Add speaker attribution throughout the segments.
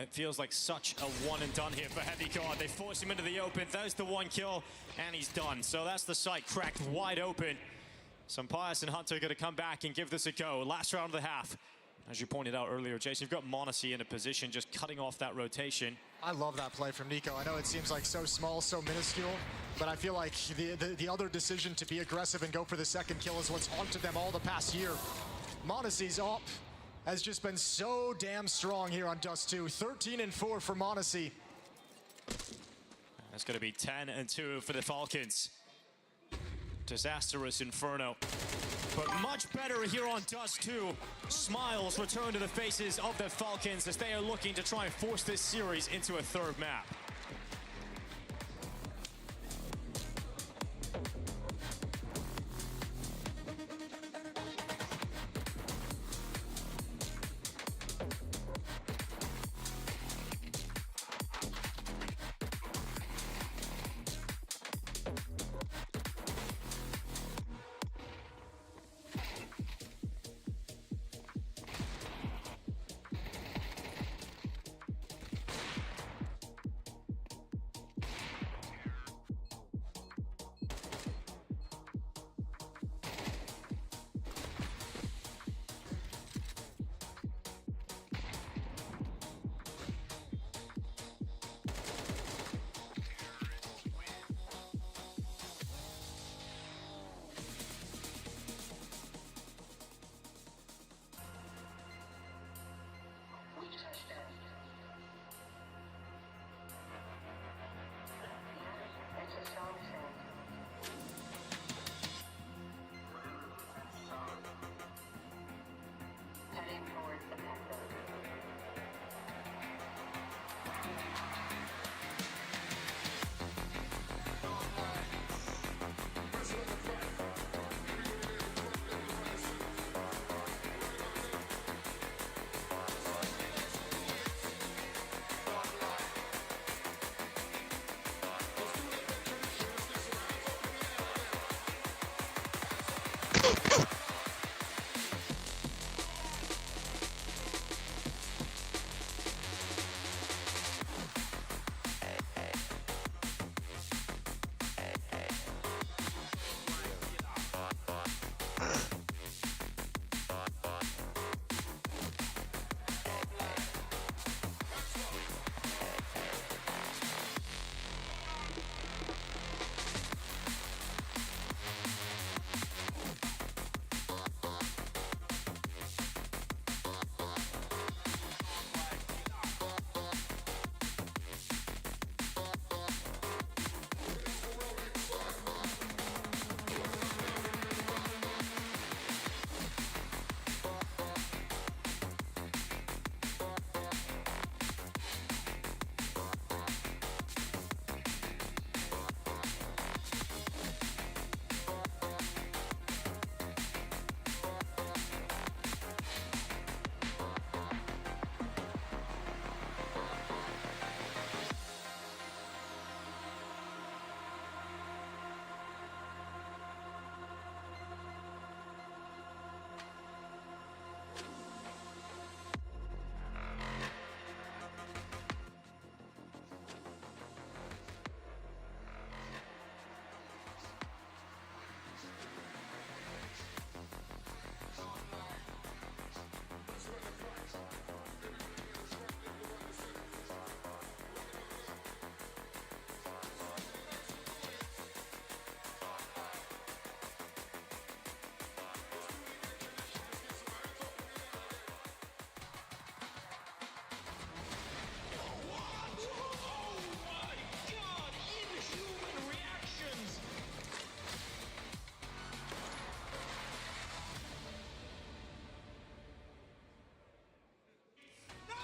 Speaker 1: It feels like such a one and done here for Heavy Guard. They force him into the open. There's the one kill, and he's done. So that's the site cracked wide open. So Pius and Hunter are going to come back and give this a go. Last round of the half. As you pointed out earlier, Jason, you've got m0NESY in a position just cutting off that rotation.
Speaker 2: I love that play from Nico. I know it seems like so small, so minuscule, but I feel like the other decision to be aggressive and go for the second kill is what's haunted them all the past year. m0NESY's up has just been so damn strong here on Dust 2. 13-4 for m0NESY.
Speaker 1: That's going to be 10-2 for the Falcons. Disastrous Inferno. But much better here on Dust 2. Smiles return to the faces of the Falcons as they are looking to try and force this series into a third map.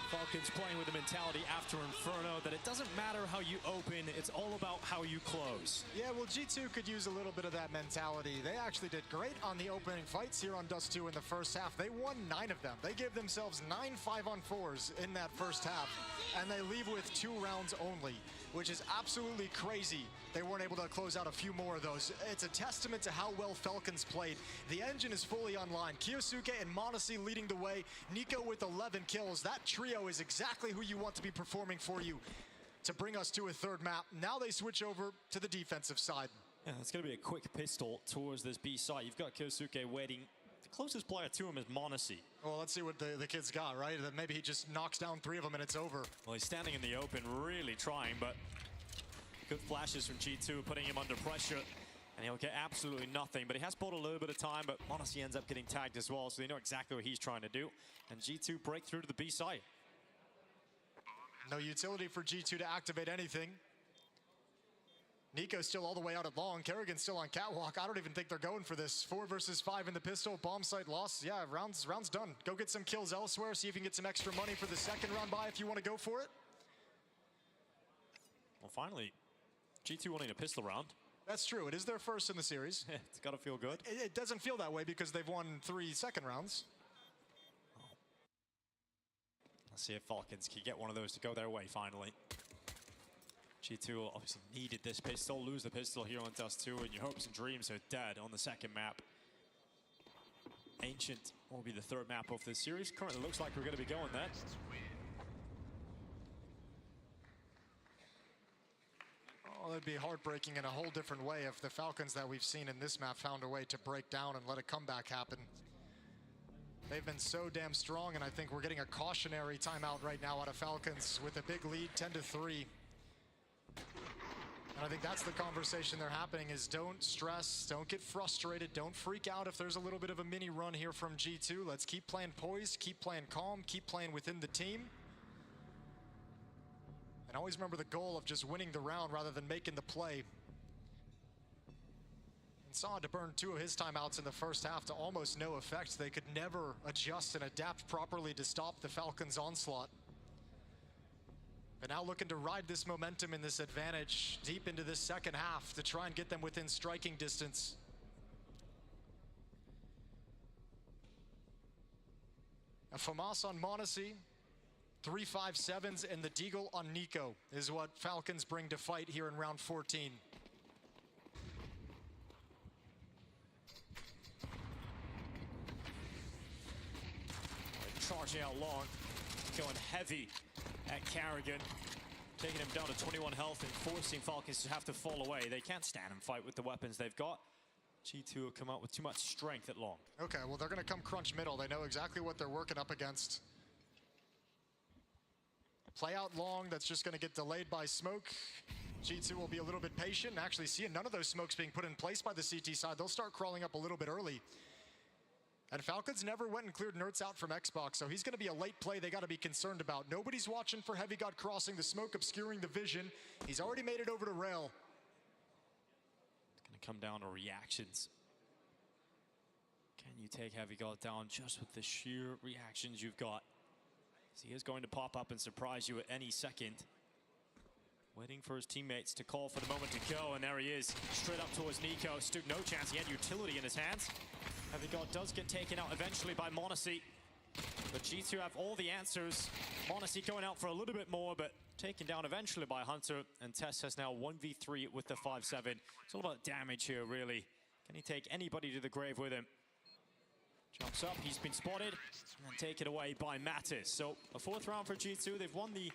Speaker 1: Falcons playing with the mentality after Inferno that it doesn't matter how you open, it's all about how you close.
Speaker 2: Yeah, well, G2 could use a little bit of that mentality. They actually did great on the opening fights here on Dust 2 in the first half. They won 9 of them. They gave themselves 9 5-on-4s in that first half. and they leave with 2 rounds only, which is absolutely crazy. They weren't able to close out a few more of those. It's a testament to how well Falcons played. The engine is fully online. Kyosuke and m0NESY leading the way. Nico with 11 kills. That trio is exactly who you want to be performing for you to bring us to a third map. Now they switch over to the defensive side.
Speaker 1: Yeah, it's going to be a quick pistol towards this B site. You've got Kyosuke waiting. The closest player to him is m0NESY.
Speaker 2: Well, let's see what the kid's got, right? That maybe he just knocks down 3 of them and it's over.
Speaker 1: Well, he's standing in the open, really trying, but good flashes from G2, putting him under pressure, and he'll get absolutely nothing. But he has bought a little bit of time, but m0NESY ends up getting tagged as well, so they know exactly what he's trying to do. And G2 break through to the B site.
Speaker 2: No utility for G2 to activate anything. Nico's still all the way out at long. Kerrigan's still on catwalk. I don't even think they're going for this. 4 versus 5 in the pistol. Bomb site lost. Yeah, round's done. Go get some kills elsewhere. See if you can get some extra money for the second round buy if you want to go for it.
Speaker 1: Well, finally, G2 winning a pistol round.
Speaker 2: That's true. It is their first in the series.
Speaker 1: It's got to feel good.
Speaker 2: It doesn't feel that way because they've won 3 second rounds.
Speaker 1: Let's see if Falcons can get one of those to go their way finally. G2 obviously needed this pistol, lose the pistol here on Dust 2, and your hopes and dreams are dead on the second map. Ancient will be the third map of this series. Currently looks like we're going to be going there.
Speaker 2: Oh, it'd be heartbreaking in a whole different way if the Falcons that we've seen in this map found a way to break down and let a comeback happen. They've been so damn strong, and I think we're getting a cautionary timeout right now out of Falcons with a big lead, 10-3. And I think that's the conversation they're happening is don't stress, don't get frustrated, don't freak out if there's a little bit of a mini run here from G2. Let's keep playing poised, keep playing calm, keep playing within the team. And always remember the goal of just winning the round rather than making the play. And Saw had to burn 2 of his timeouts in the first half to almost no effect. They could never adjust and adapt properly to stop the Falcons' onslaught. But now looking to ride this momentum and this advantage deep into this second half to try and get them within striking distance. A FAMAS on m0NESY, 3-5-7s, and the Deagle on Nico is what Falcons bring to fight here in round 14.
Speaker 1: Charging out long, going heavy at Kerrigan, taking him down to 21 health and forcing Falcons to have to fall away. They can't stand and fight with the weapons they've got. G2 will come out with too much strength at long. Okay,
Speaker 2: well, they're going to come crunch middle. They know exactly what they're working up against. Play out long, that's just going to get delayed by smoke. G2 will be a little bit patient. Actually, seeing none of those smokes being put in place by the CT side, they'll start crawling up a little bit early. And Falcons never went and cleared Nerds out from Xbox, so he's going to be a late play they got to be concerned about. Nobody's watching for Heavy God crossing, the smoke obscuring the vision. He's already made it over to rail.
Speaker 1: It's going to come down to reactions. Can you take Heavy God down just with the sheer reactions you've got? So he is going to pop up and surprise you at any second. Waiting for his teammates to call for the moment to go, and there he is, straight up towards Nico. Stood no chance, he had utility in his hands. Heavy God does get taken out eventually by m0NESY, but G2 have all the answers. m0NESY going out for a little bit more, but taken down eventually by Hunter, and Tess has now 1v3 with the 5-7. It's all about damage here, really. Can he take anybody to the grave with him? Jumps up, he's been spotted, and then taken away by Mattis. So a 4th round for G2. They've won the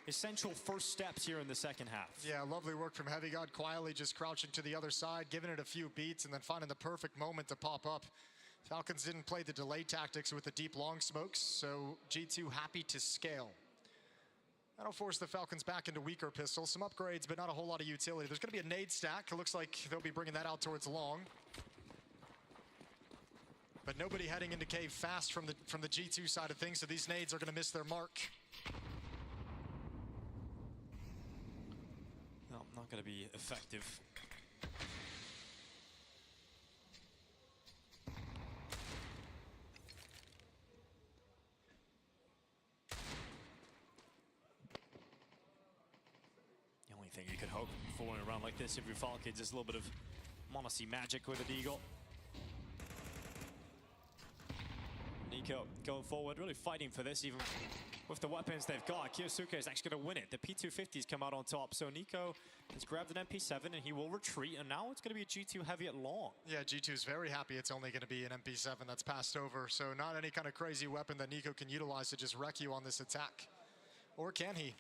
Speaker 1: essential first steps here in the second half.
Speaker 2: Yeah, lovely work from Heavy God, quietly just crouching to the other side, giving it a few beats, and then finding the perfect moment to pop up. Falcons didn't play the delay tactics with the deep long smokes, so G2 happy to scale. That'll force the Falcons back into weaker pistols. Some upgrades, but not a whole lot of utility. There's going to be a nade stack. It looks like they'll be bringing that out towards long. But nobody heading into cave fast from the G2 side of things, so these nades are going to miss their mark.
Speaker 1: No, not going to be effective. The only thing you could hope for in a round like this if you're Falcons is a little bit of m0NESY magic with a Deagle. Nico going forward, really fighting for this, even with the weapons they've got, Kiyosuke is actually going to win it. The P250's come out on top, so Nico has grabbed an MP7 and he will retreat, and now it's going to be a G2 heavy at long.
Speaker 2: Yeah, G2's very happy it's only going to be an MP7 that's passed over, so not any kind of crazy weapon that Nico can utilize to just wreck you on this attack. Or can he?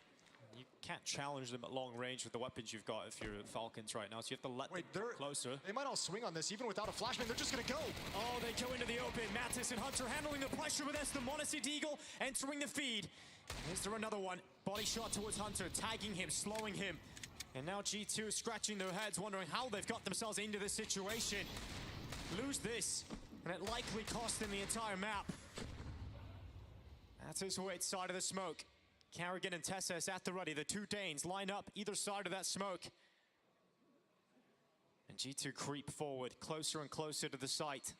Speaker 1: You can't challenge them at long range with the weapons you've got if you're Falcons right now, so you have to let them come closer.
Speaker 2: They might all swing on this, even without a flashbang. They're just going to go.
Speaker 1: Oh, they go into the open. Mattis and Hunter handling the pressure with the m0NESY Deagle entering the feed. Is there another one? Body shot towards Hunter, tagging him, slowing him. And now G2 scratching their heads, wondering how they've got themselves into this situation. Lose this, and it likely cost them the entire map. That's his weight side of the smoke. Carrigan and Tessas at the ready. The two Danes line up either side of that smoke. And G2 creep forward, closer and closer to the site.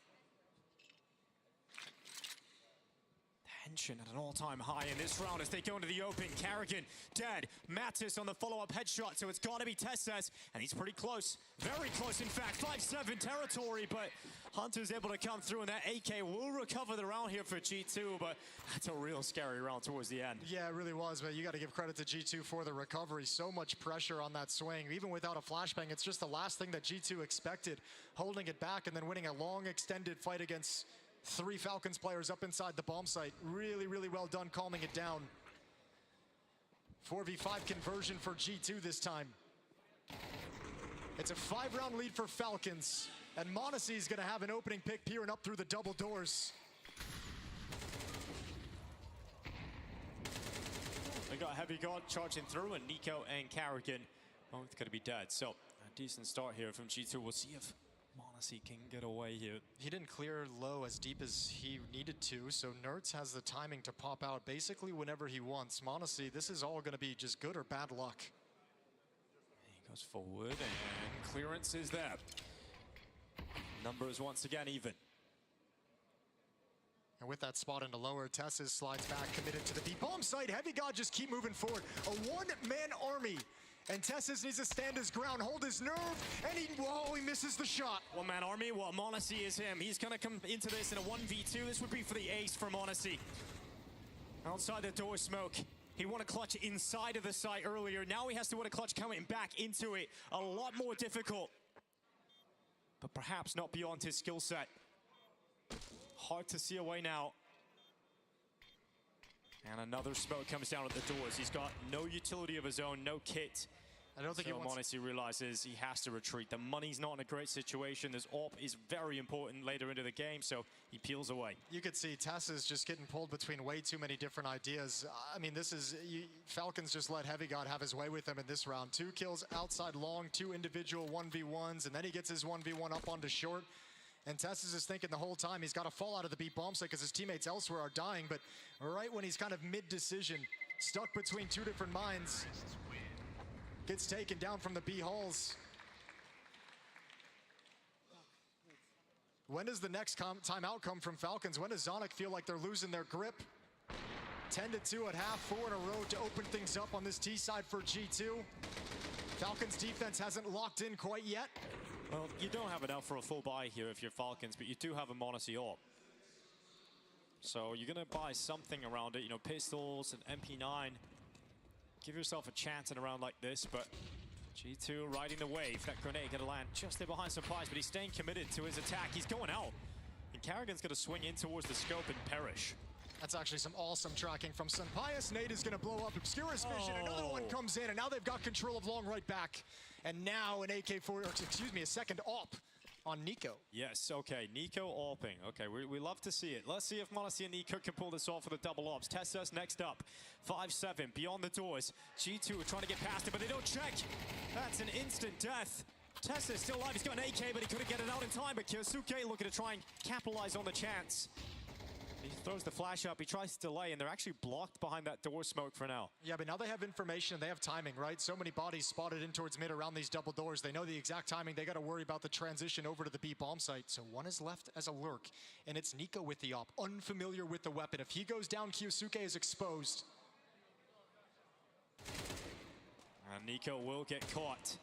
Speaker 1: Tension at an all-time high in this round as they go into the open. Carrigan dead. Mattis on the follow-up headshot, so it's got to be Tessas, and he's pretty close. Very close, in fact. 5-7 territory, but Hunter's able to come through, and that AK will recover the round here for G2, but that's a real scary round towards the end.
Speaker 2: Yeah, it really was, but you got to give credit to G2 for the recovery. So much pressure on that swing. Even without a flashbang, it's just the last thing that G2 expected, holding it back and then winning a long, extended fight against 3 Falcons players up inside the bomb site. Really, really well done calming it down. 4v5 conversion for G2 this time. It's a 5-round lead for Falcons, and m0NESY is going to have an opening pick peering up through the double doors.
Speaker 1: They got Heavy God charging through, and Nico and Carrigan both going to be dead. So a decent start here from G2. We'll see if m0NESY can get away here.
Speaker 2: He didn't clear low as deep as he needed to, so Nerds has the timing to pop out basically whenever he wants. m0NESY, this is all going to be just good or bad luck.
Speaker 1: He goes forward, and clearance is there. Numbers once again even.
Speaker 2: And with that spot into lower, Tessas slides back, committed to the B bomb site. Heavy God just keep moving forward. A one-man army. And Tessas needs to stand his ground, hold his nerve, and he misses the shot.
Speaker 1: One-man army, well, m0NESY is him. He's gonna come into this in a 1v2. This would be for the ace for m0NESY. Outside the door smoke. He won a clutch inside of the site earlier. Now he has to win a clutch coming back into it. A lot more difficult. But perhaps not beyond his skill set. Hard to see a way now. And another smoke comes down at the doors. He's got no utility of his own, no kit.
Speaker 2: I don't think
Speaker 1: m0NESY realizes he has to retreat. The money's not in a great situation. This AWP is very important later into the game, so he peels away.
Speaker 2: You could see Tessas just getting pulled between way too many different ideas. I mean, this is, Falcons just let Heavy God have his way with them in this round. 2 kills outside long, 2 individual 1v1s, and then he gets his 1v1 up onto short. And Tessas is thinking the whole time he's got to fall out of the B bomb site because his teammates elsewhere are dying, but right when he's kind of mid-decision, stuck between 2 different mines, gets taken down from the B halls. When does the next timeout come from Falcons? When does Zonic feel like they're losing their grip? 10-2 at half, 4 in a row to open things up on this T side for G2. Falcons defense hasn't locked in quite yet.
Speaker 1: Well, you don't have enough for a full buy here if you're Falcons, but you do have a m0NESY AWP. So you're going to buy something around it, you know, pistols and MP9. Give yourself a chance in a round like this, but G2 riding the wave. That grenade going to land just there behind Supplies, but he's staying committed to his attack. He's going out. And Carrigan's going to swing in towards the scope and perish.
Speaker 2: That's actually some awesome tracking from Sunpius. Nate is going to blow up Obscurus Vision. Another one comes in, and now they've got control of long right back. And now an AK-4, or excuse me, a second AWP on Nico.
Speaker 1: Yes, okay, Nico AWPing. Okay, we love to see it. Let's see if m0NESY and Nico can pull this off for the double ops. Tessas next up. 5-7, beyond the doors. G2 are trying to get past it, but they don't check. That's an instant death. Tessas still alive. He's got an AK, but he couldn't get it out in time. But Kiyosuke looking to try and capitalize on the chance. He throws the flash up, he tries to delay, and they're actually blocked behind that door smoke for now.
Speaker 2: Yeah, but now they have information, they have timing, right? So many bodies spotted in towards mid around these double doors. They know the exact timing. They got to worry about the transition over to the B bomb site. So one is left as a lurk, and it's Nico with the AWP, unfamiliar with the weapon. If he goes down, Kiyosuke is exposed.
Speaker 1: And Nico will get caught.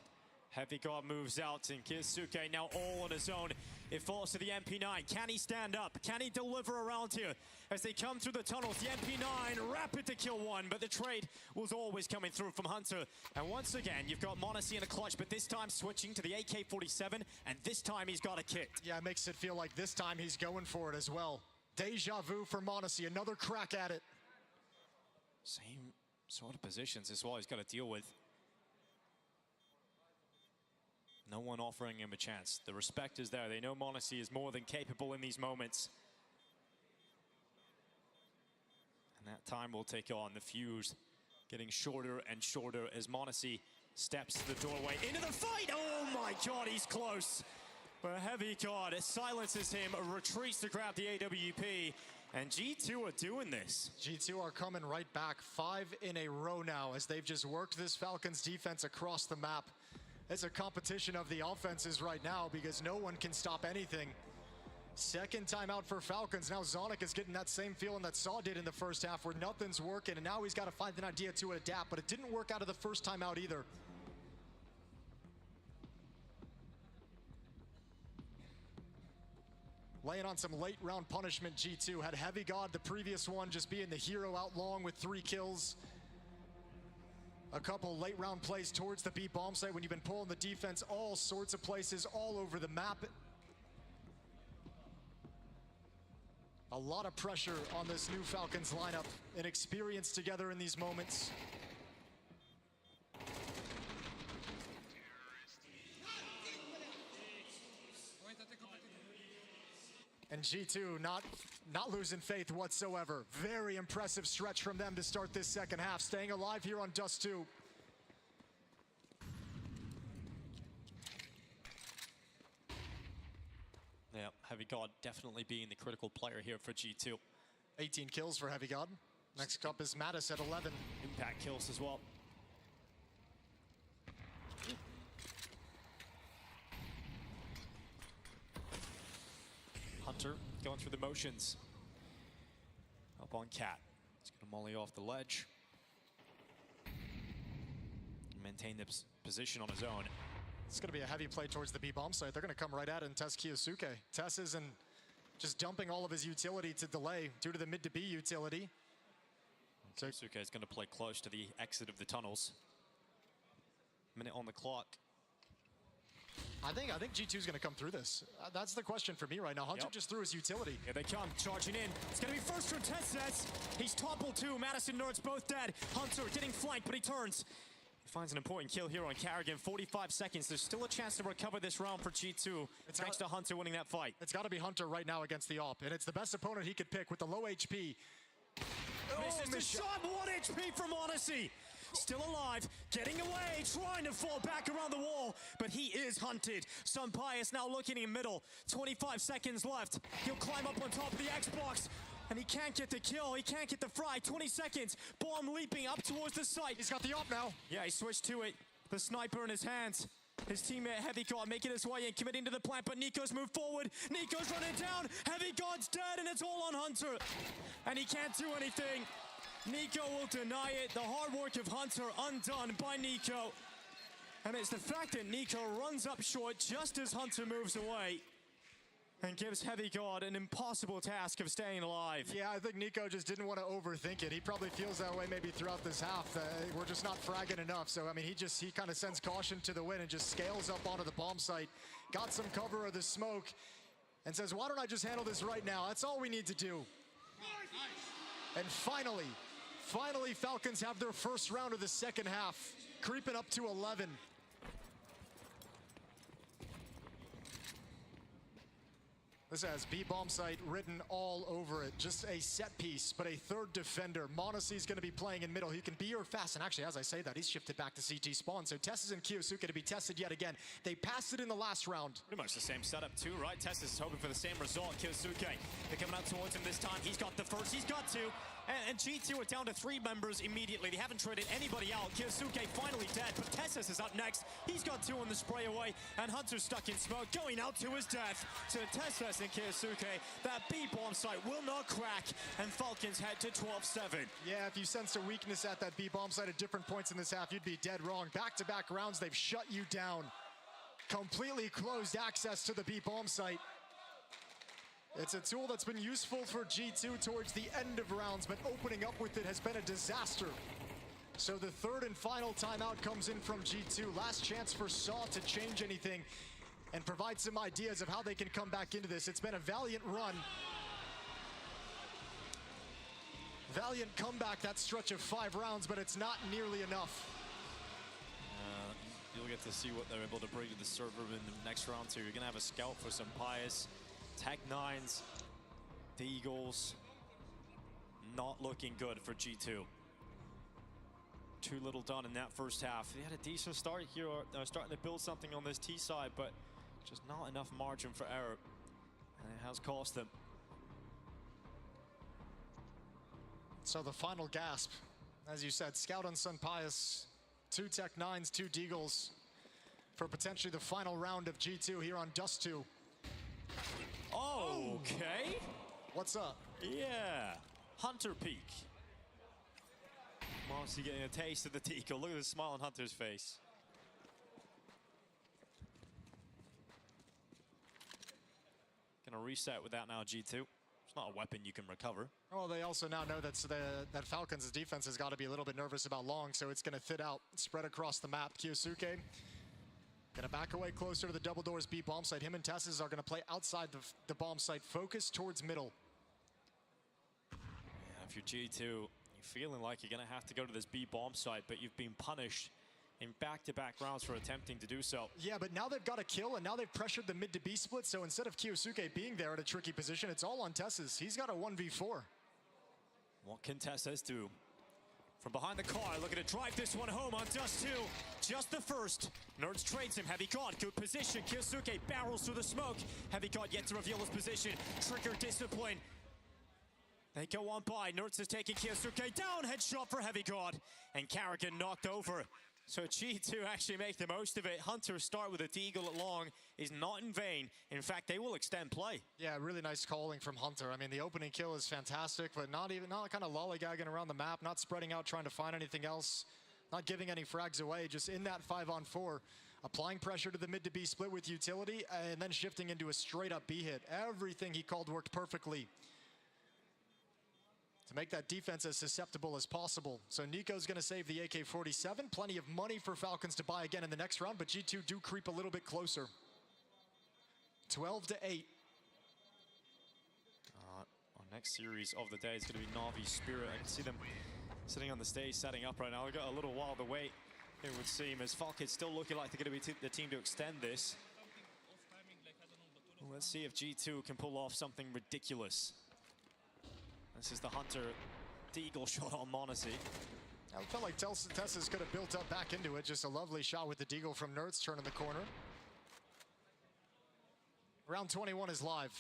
Speaker 1: Heavy God moves out, and Kiyosuke now all on his own. It falls to the MP9. Can he stand up? Can he deliver around here? As they come through the tunnels, the MP9 rapid to kill one, but the trade was always coming through from Hunter. And once again, you've got m0NESY in a clutch, but this time switching to the AK-47, and this time he's got a kit.
Speaker 2: Yeah, it makes it feel like this time he's going for it as well. Deja vu for m0NESY, another crack at it.
Speaker 1: Same sort of positions as well he's got to deal with. No one offering him a chance. The respect is there. They know m0NESY is more than capable in these moments. And that time will take on. The fuse getting shorter and shorter as m0NESY steps to the doorway into the fight. Oh my God, he's close. But Heavy God silences him, retreats to grab the AWP. And G2 are doing this.
Speaker 2: G2 are coming right back, 5 in a row now as they've just worked this Falcons defense across the map. It's a competition of the offenses right now because no one can stop anything. Second time out for Falcons. Now Zonic is getting that same feeling that Saw did in the first half where nothing's working, and now he's got to find an idea to adapt, but it didn't work out of the first time out either. Laying on some late round punishment, G2 had Heavy God the previous one, just being the hero out long with 3 kills. A couple late round plays towards the B bomb site when you've been pulling the defense all sorts of places all over the map. A lot of pressure on this new Falcons lineup and experience together in these moments. And G2 not losing faith whatsoever. Very impressive stretch from them to start this second half, staying alive here on Dust 2.
Speaker 1: Yeah, Heavy God definitely being the critical player here for G2.
Speaker 2: 18 kills for Heavy God. Next up is Mattis at 11.
Speaker 1: Impact kills as well. Hunter going through the motions. Up on Cat. He's going to molly off the ledge. Maintain the position on his own.
Speaker 2: It's going to be a heavy play towards the B bomb site. They're going to come right at it and test Kiyosuke. Tess isn't just dumping all of his utility to delay due to the mid to B utility.
Speaker 1: So Kiyosuke is going to play close to the exit of the tunnels. Minute on the clock.
Speaker 2: I think G2's going to come through this. That's the question for me right now. Hunter just threw his utility.
Speaker 1: Here they come, charging in. It's going to be first from Tess. He's toppled too. Madison Nerds both dead. Hunter getting flanked, but he turns. Finds an important kill here on Carrigan. 45 seconds. There's still a chance to recover this round for G2. Thanks to Hunter winning that fight.
Speaker 2: It's got to be Hunter right now against the AWP, and it's the best opponent he could pick with the low HP.
Speaker 1: Misses the shot. 1 HP from m0NESY. Still alive, getting away, trying to fall back around the wall, but he is hunted. Sunpius now looking in middle. 25 seconds left. He'll climb up on top of the Xbox. And he can't get the kill, he can't get the fry. 20 seconds, bomb leaping up towards the site.
Speaker 2: He's got the AWP now.
Speaker 1: Yeah, he switched to it. The sniper in his hands. His teammate Heavy God making his way in, committing to the plant, but Nico's moved forward. Nico's running down. Heavy God's dead, and it's all on Hunter. And he can't do anything. Nico will deny it. The hard work of Hunter undone by Nico. And it's the fact that Nico runs up short just as Hunter moves away and gives Heavy God an impossible task of staying alive.
Speaker 2: Yeah, I think Nico just didn't want to overthink it. He probably feels that way maybe throughout this half. We're just not fragging enough. So, I mean, he kind of sends caution to the wind and just scales up onto the bomb site. Got some cover of the smoke and says, why don't I just handle this right now? That's all we need to do. And finally, Falcons have their first round of the second half, creeping up to 11. This has B-bomb site written all over it. Just a set piece, but a third defender. m0NESY is going to be playing in middle. He can be or fast, and actually, as I say that, he's shifted back to CT spawn. So Tess and Kiyosuke to be tested yet again. They passed it in the last round.
Speaker 1: Pretty much the same setup too, right? Tess is hoping for the same result. Kiyosuke, they're coming out towards him this time. He's got the first, he's got two. And G2 are down to 3 members immediately. They haven't traded anybody out. Kiyosuke finally dead, but Tessus is up next. He's got 2 on the spray away, and Hunter's stuck in smoke, going out to his death. To Tessus and Kiyosuke, that B-bomb site will not crack, and Falcons head to 12-7.
Speaker 2: Yeah, if you sensed a weakness at that B-bomb site at different points in this half, you'd be dead wrong. Back-to-back rounds, they've shut you down. Completely closed access to the B-bomb site. It's a tool that's been useful for G2 towards the end of rounds, but opening up with it has been a disaster. So the third and final timeout comes in from G2. Last chance for Saw to change anything and provide some ideas of how they can come back into this. It's been a valiant run. Valiant comeback, that stretch of 5 rounds, but it's not nearly enough.
Speaker 1: You'll get to see what they're able to bring to the server in the next round too. You're gonna have a scout for some Pious, Tech-9s, the Eagles. Not looking good for G2. Too little done in that first half. They had a decent start here, starting to build something on this T side, but just not enough margin for error, and it has cost them.
Speaker 2: So the final gasp, as you said, Scout on Sun Pious, 2 Tech-9s, 2 Deagles for potentially the final round of G2 here on Dust 2.
Speaker 1: Oh, okay.
Speaker 2: What's up?
Speaker 1: Yeah, Hunter peak. Mossy getting a taste of the Deagle. Look at the smile on Hunter's face. Gonna reset with that now, G2. It's not a weapon you can recover.
Speaker 2: Well, they also now know that Falcons' defense has got to be a little bit nervous about Long, so it's going to fit out, spread across the map. Kyosuke going to back away closer to the double doors B bomb site. Him and Tessus are going to play outside the bomb site, focus towards middle.
Speaker 1: Yeah, if you're G2, you're feeling like you're going to have to go to this B bomb site, but you've been punished in back-to-back rounds for attempting to do so.
Speaker 2: Yeah, but now they've got a kill, and now they've pressured the mid to B split, so instead of Kyosuke being there at a tricky position, it's all on Tessus. He's got a 1v4.
Speaker 1: What can Tessus do? From behind the car, looking to drive this one home on Dust 2. Just the first. Nerds trades him. Heavy God, good position. Kyosuke barrels through the smoke. Heavy God yet to reveal his position. Trigger discipline. They go on by. Nerds is taking Kyosuke down. Headshot for Heavy God. And Carrigan knocked over. So G2 actually make the most of it. Hunter start with a Deagle at long is not in vain. In fact, they will extend play.
Speaker 2: Yeah, really nice calling from Hunter. I mean, the opening kill is fantastic, but not kind of lollygagging around the map, not spreading out, trying to find anything else, not giving any frags away, just in that 5-on-4, applying pressure to the mid to B split with utility, and then shifting into a straight up B hit. Everything he called worked perfectly to make that defense as susceptible as possible. So Nico's going to save the AK-47. Plenty of money for Falcons to buy again in the next round, but G2 do creep a little bit closer. 12-8.
Speaker 1: Our next series of the day is going to be Na'Vi Spirit. I can see them sitting on the stage, setting up right now. They've got a little while to wait, it would seem, as Falcons still looking like they're going to be the team to extend this. Well, let's see if G2 can pull off something ridiculous. This is the Hunter Deagle shot on Monacy.
Speaker 2: I felt like Tessus could have built up back into it. Just a lovely shot with the Deagle from Nerds turning the corner. Round 21 is live.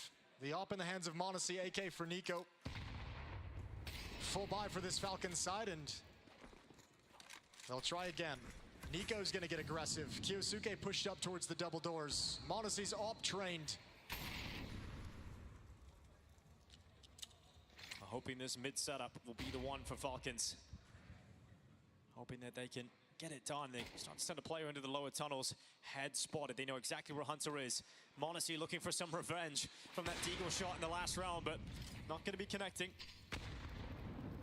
Speaker 2: The op in the hands of Monacy, AK for Nico. Full buy for this Falcons side, and they'll try again. Nico's gonna get aggressive. Kyosuke pushed up towards the double doors. Monacy's op trained.
Speaker 1: Hoping this mid setup will be the one for Falcons. Hoping that they can get it done. They start to send a player into the lower tunnels. Head spotted. They know exactly where Hunter is. Monacy looking for some revenge from that Deagle shot in the last round, but not going to be connecting.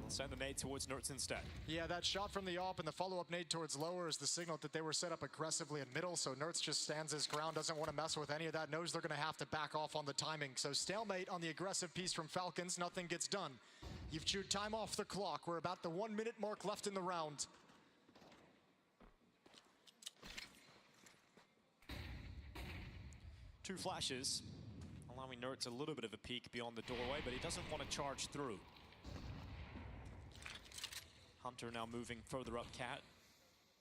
Speaker 1: We'll send the nade towards Nerds instead.
Speaker 2: Yeah, that shot from the op and the follow-up nade towards lower is the signal that they were set up aggressively in middle, so Nerds just stands his ground, doesn't want to mess with any of that, knows they're going to have to back off on the timing. So stalemate on the aggressive piece from Falcons, nothing gets done. You've chewed time off the clock. We're about the 1 minute mark left in the round.
Speaker 1: Two flashes, allowing Nerds a little bit of a peek beyond the doorway, but he doesn't want to charge through. Hunter now moving further up Cat.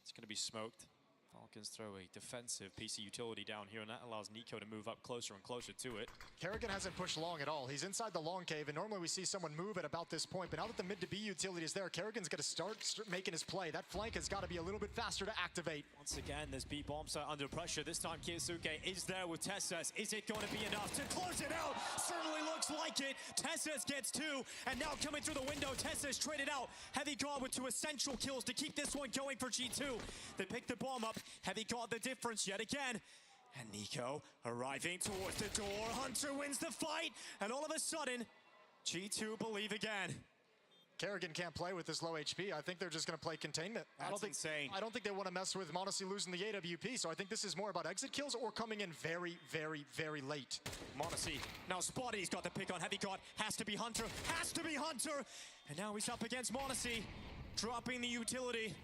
Speaker 1: It's going to be smoked. Falcons throw a defensive piece of utility down here, and that allows Nico to move up closer and closer to it.
Speaker 2: Carrigan hasn't pushed long at all. He's inside the long cave, and normally we see someone move at about this point, but now that the mid to B utility is there, Carrigan's going to start making his play. That flank has got to be a little bit faster to activate.
Speaker 1: Once again, this B bomb site under pressure. This time Kyosuke is there with Tessus. Is it going to be enough to close it out? Certainly looks like it. Tessus gets 2, and now coming through the window, Tessus traded out. Heavy God with 2 essential kills to keep this one going for G2. They pick the bomb up. Heavy God the difference yet again. And Nico arriving towards the door. Hunter wins the fight, and all of a sudden, G2 believe again.
Speaker 2: Kerrigan can't play with this low HP. I think they're just going to play containment.
Speaker 1: That's insane.
Speaker 2: I don't think they want to mess with m0NESY losing the AWP, so I think this is more about exit kills or coming in very, very, very late.
Speaker 1: m0NESY, now Spotty's got the pick on Heavy God. Has to be Hunter, has to be Hunter! And now he's up against m0NESY, dropping the utility.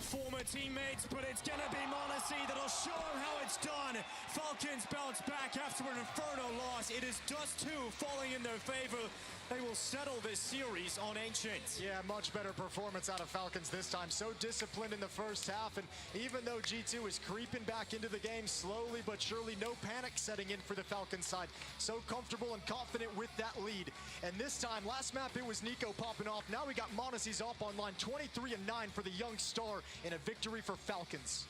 Speaker 1: Former teammates, but it's gonna be m0NESY that'll show him how it's done. Falcons bounce back after an Inferno loss. It is Dust 2 falling in their favor. They will settle this series on Ancient.
Speaker 2: Yeah, much better performance out of Falcons this time. So disciplined in the first half, and even though G2 is creeping back into the game slowly but surely, no panic setting in for the Falcons side. So comfortable and confident with that lead. And this time, last map it was Nico popping off. Now we got m0NESY's up online, 23-9 for the young star, and a victory for Falcons.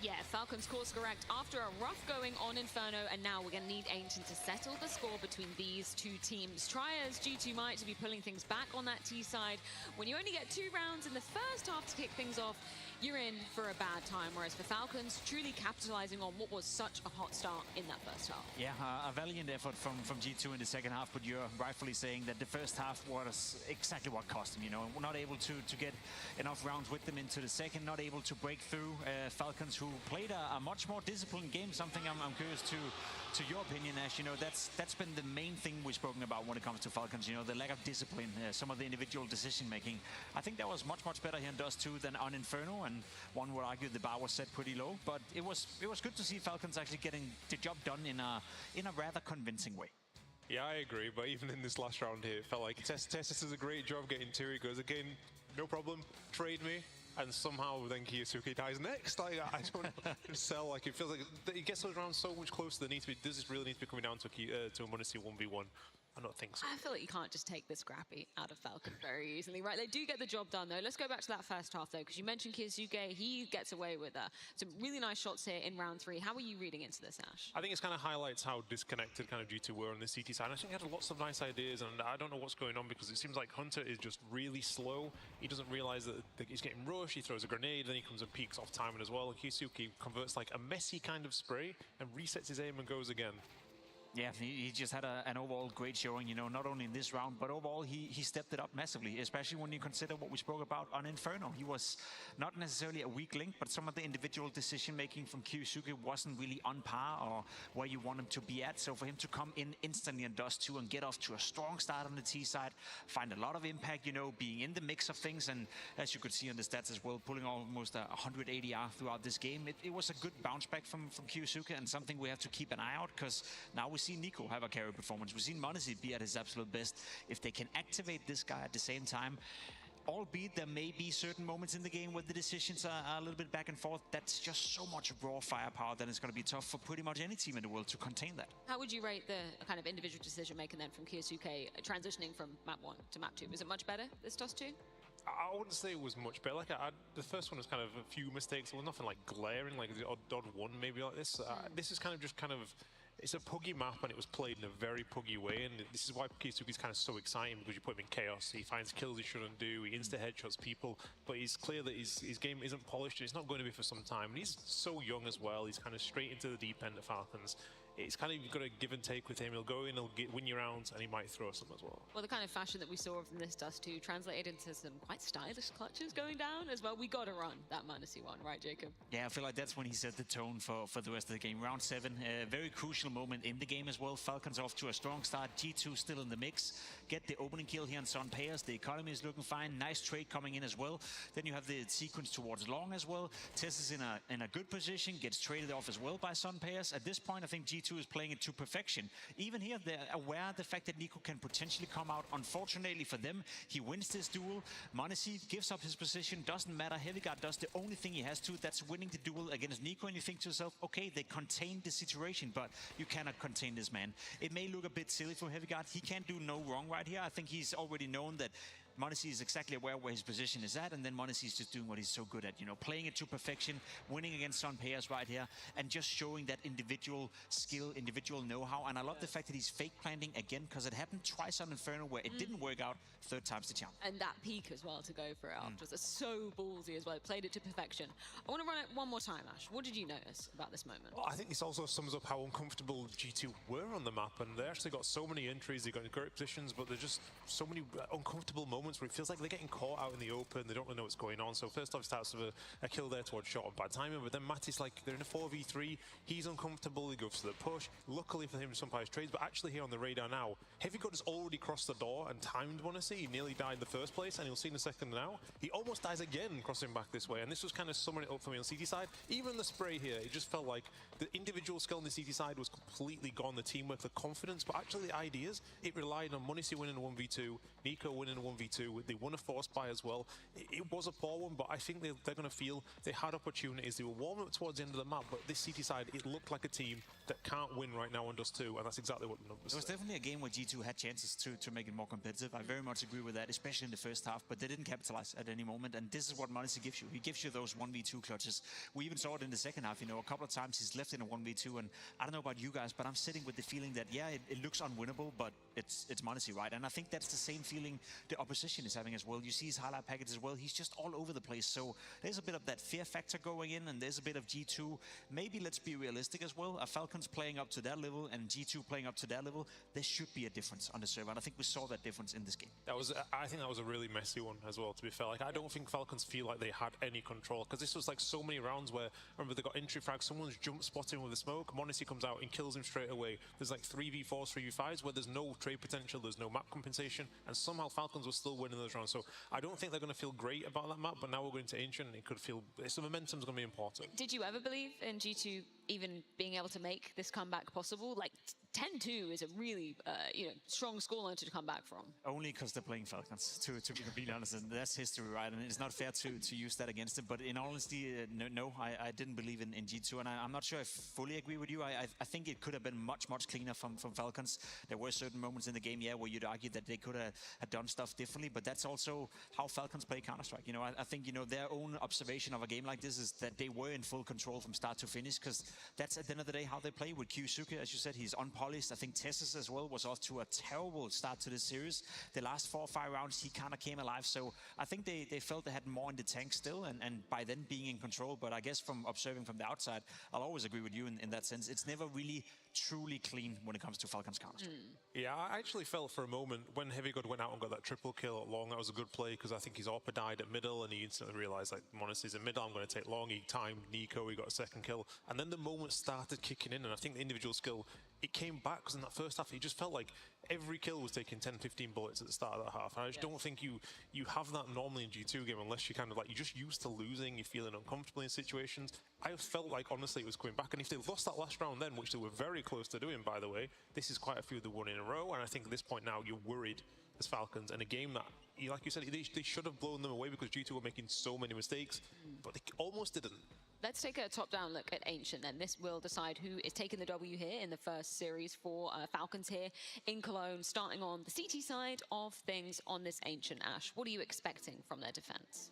Speaker 3: Yeah, Falcons course correct after a rough going on Inferno, and now we're going to need Ancient to settle the score between these two teams. Try as G2 might to be pulling things back on that T side. When you only get 2 rounds in the first half to kick things off, you're in for a bad time. Whereas for Falcons, truly capitalizing on what was such a hot start in that first half.
Speaker 4: Yeah, a valiant effort from G2 in the second half, but you're rightfully saying that the first half was exactly what cost them, you know. We're not able to get enough rounds with them into the second, not able to break through. Falcons, who played a much more disciplined game, something I'm curious to your opinion, Ash. You know, that's been the main thing we've spoken about when it comes to Falcons, you know, the lack of discipline, some of the individual decision making. I think that was much better here in Dust 2 than on Inferno, and one would argue the bar was set pretty low, but it was good to see Falcons actually getting the job done in a rather convincing way.
Speaker 5: Yeah, I agree, but even in this last round here, it felt like Tessus does a great job getting 2. He goes, again, no problem, trade me. And somehow then Kiyosuke dies next. Like, I don't know. Cell, like, it feels like it gets those rounds so much closer. They need to be. Does this really need to be coming down to a m0NESY 1v1? I don't think so.
Speaker 3: I feel like you can't just take the scrappy out of Falcon very easily, right? They do get the job done, though. Let's go back to that first half, though, because you mentioned Kiyosuke. He gets away with some really nice shots here in round 3. How are you reading into this, Ash?
Speaker 5: I think it kind of highlights how disconnected kind of G2 were on the CT side. I think he had lots of nice ideas, and I don't know what's going on because it seems like Hunter is just really slow. He doesn't realize that he's getting rushed. He throws a grenade, then he comes and peeks off timing as well. And Kiyosuke converts like a messy kind of spray and resets his aim and goes again.
Speaker 4: Yeah, he just had an overall great showing, you know, not only in this round, but overall he stepped it up massively, especially when you consider what we spoke about on Inferno. He was not necessarily a weak link, but some of the individual decision-making from Kiyosuke wasn't really on par or where you want him to be at. So for him to come in instantly in Dust 2 and get off to a strong start on the T side, find a lot of impact, you know, being in the mix of things, and as you could see on the stats as well, pulling almost 100 ADR throughout this game. It was a good bounce back from Kiyosuke, and something we have to keep an eye out, because now we see Nico have a carry performance. We've seen m0NESY be at his absolute best. If they can activate this guy at the same time, albeit there may be certain moments in the game where the decisions are a little bit back and forth, that's just so much raw firepower that it's going to be tough for pretty much any team in the world to contain that.
Speaker 3: How would you rate the kind of individual decision making then from Kiyosuke transitioning from map 1 to map 2? Is it much better, this Dust 2?
Speaker 5: I wouldn't say it was much better. Like the first one was kind of a few mistakes. Well, nothing like glaring, like the odd one maybe like this. This is kind of it's a puggy map, and it was played in a very puggy way, and this is why Kiyosuke's kind of so exciting, because you put him in chaos, he finds kills he shouldn't do, he insta-headshots people, but it's clear that his game isn't polished, and it's not going to be for some time, and he's so young as well. He's kind of straight into the deep end of Falcons. It's kind of got a give and take with him. He'll go in, he'll win your rounds, and he might throw some as well.
Speaker 3: Well, the kind of fashion that we saw from this Dust 2 translated into some quite stylish clutches going down as well. We got to run that m0NESY one, right, Jacob?
Speaker 4: Yeah, I feel like that's when he set the tone for the rest of the game. Round 7, a very crucial moment in the game as well. Falcons off to a strong start. G2 still in the mix. Get the opening kill here on Sun Payers. The economy is looking fine. Nice trade coming in as well. Then you have the sequence towards Long as well. Tess is in a good position, gets traded off as well by Sun Payers. At this point, I think G2 is playing it to perfection. Even here, they're aware of the fact that Nico can potentially come out. Unfortunately for them, he wins this duel. m0NESY gives up his position. Doesn't matter. Heavy Guard does the only thing he has to. That's winning the duel against Nico. And you think to yourself, okay, they contained the situation, but you cannot contain this man. It may look a bit silly for Heavy Guard. He can't do no wrong right here. I think he's already known that Monacy is exactly aware where his position is at, and then Monacy is just doing what he's so good at, playing it to perfection, winning against Son Payas right here, and just showing that individual skill, individual know-how. And I love the fact that he's fake planting again, because it happened twice on Inferno where it didn't work out. Third time's the charm.
Speaker 3: And that peak as well to go for it after. It's so ballsy as well. Played it to perfection. I want to run it one more time, Ash. What did you notice about this moment?
Speaker 5: Well, I think this also sums up how uncomfortable G2 were on the map, and they actually got so many entries, they got in great positions, but there's just so many uncomfortable moments where it feels like they're getting caught out in the open, they don't really know what's going on. So first off, it starts with a kill there towards shot on bad timing, but then Matty's like, they're in a 4v3, he's uncomfortable, he goes to the push. Luckily for him, some players trades, but actually here on the radar now, Heavy God has already crossed the door and timed Monacy. He nearly died in the first place, and you'll see in a second now, he almost dies again crossing back this way, and this was kind of summing it up for me on CT side. Even the spray here, it just felt like the individual skill on the CT side was completely gone, the teamwork, the confidence, but actually the ideas, it relied on Monacy winning a 1v2, Nico winning a 1v2, they won a force buy as well. It was a poor one, but I think they're going to feel they had opportunities, they were warming up towards the end of the map, but this CT side, it looked like a team that can't win right now on Dust 2, and that's exactly what the numbers
Speaker 4: It was
Speaker 5: say.
Speaker 4: definitely a game where G2 had chances to make it more competitive. I very much agree with that, especially in the first half, but they didn't capitalize at any moment, and this is what Monacy gives you. He gives you those 1v2 clutches. We even saw it in the second half, a couple of times he's left in a 1v2, and I don't know about you guys, but I'm sitting with the feeling that, yeah, it looks unwinnable, but it's Monacy, right? And I think that's the same feeling the opposition is having as well. You see his highlight package as well. He's just all over the place. So there's a bit of that fear factor going in, and there's a bit of G2. Maybe let's be realistic as well. Falcons playing up to their level and G2 playing up to their level. There should be a difference on the server, and I think we saw that difference in this game.
Speaker 5: I think that was a really messy one as well, to be fair. Like, I don't think Falcons feel like they had any control, because this was like so many rounds where, remember, they got entry frags, someone's jump spotting with a smoke, Monacy comes out and kills him straight away. There's like 3v4s, 3v5s where there's no trade potential, there's no map compensation, and somehow Falcons were still winning those rounds. So I don't think they're going to feel great about that map, but now we're going to Ancient, and it could feel, so momentum's going to be important.
Speaker 3: Did you ever believe in G2 even being able to make this comeback possible? Like 10-2 is a really strong scoreline to come back from.
Speaker 4: Only because they're playing Falcons, to be completely honest, and that's history, right? And it's not fair to use that against them. But in all honesty, no, I didn't believe in G2, and I'm not sure I fully agree with you. I think it could have been much cleaner from Falcons. There were certain moments in the game, where you'd argue that they could have done stuff differently, but that's also how Falcons play Counter-Strike. I think their own observation of a game like this is that they were in full control from start to finish, because that's at the end of the day how they play. With Kyusuke, as you said, he's unpolished. I think Tessus as well was off to a terrible start to this series. The last 4 or 5 rounds, he kind of came alive. So I think they felt they had more in the tank still, and by then being in control. But I guess from observing from the outside, I'll always agree with you in that sense. It's never really truly clean when it comes to Falcons Counter.
Speaker 5: Yeah, I actually felt for a moment when Heavy God went out and got that triple kill at long, that was a good play, because I think his AWP died at middle, and he instantly realized, like, Monacy's in middle, I'm going to take long. He timed Nico, he got a second kill, and then the moment started kicking in, and I think the individual skill, it came back, because in that first half, it just felt like every kill was taking 10, 15 bullets at the start of that half. And I just don't think you have that normally in G2 game, unless you kind of like, you're just used to losing, you're feeling uncomfortable in situations. I felt like, honestly, it was coming back. And if they lost that last round then, which they were very close to doing, by the way, this is quite a few they won in a row. And I think at this point now, you're worried as Falcons. And a game that, like you said, they should have blown them away, because G2 were making so many mistakes, but they almost didn't.
Speaker 3: Let's take a top-down look at Ancient then. This will decide who is taking the W here in the first series for Falcons here in Cologne, starting on the CT side of things on this Ancient. Ash, what are you expecting from their defense?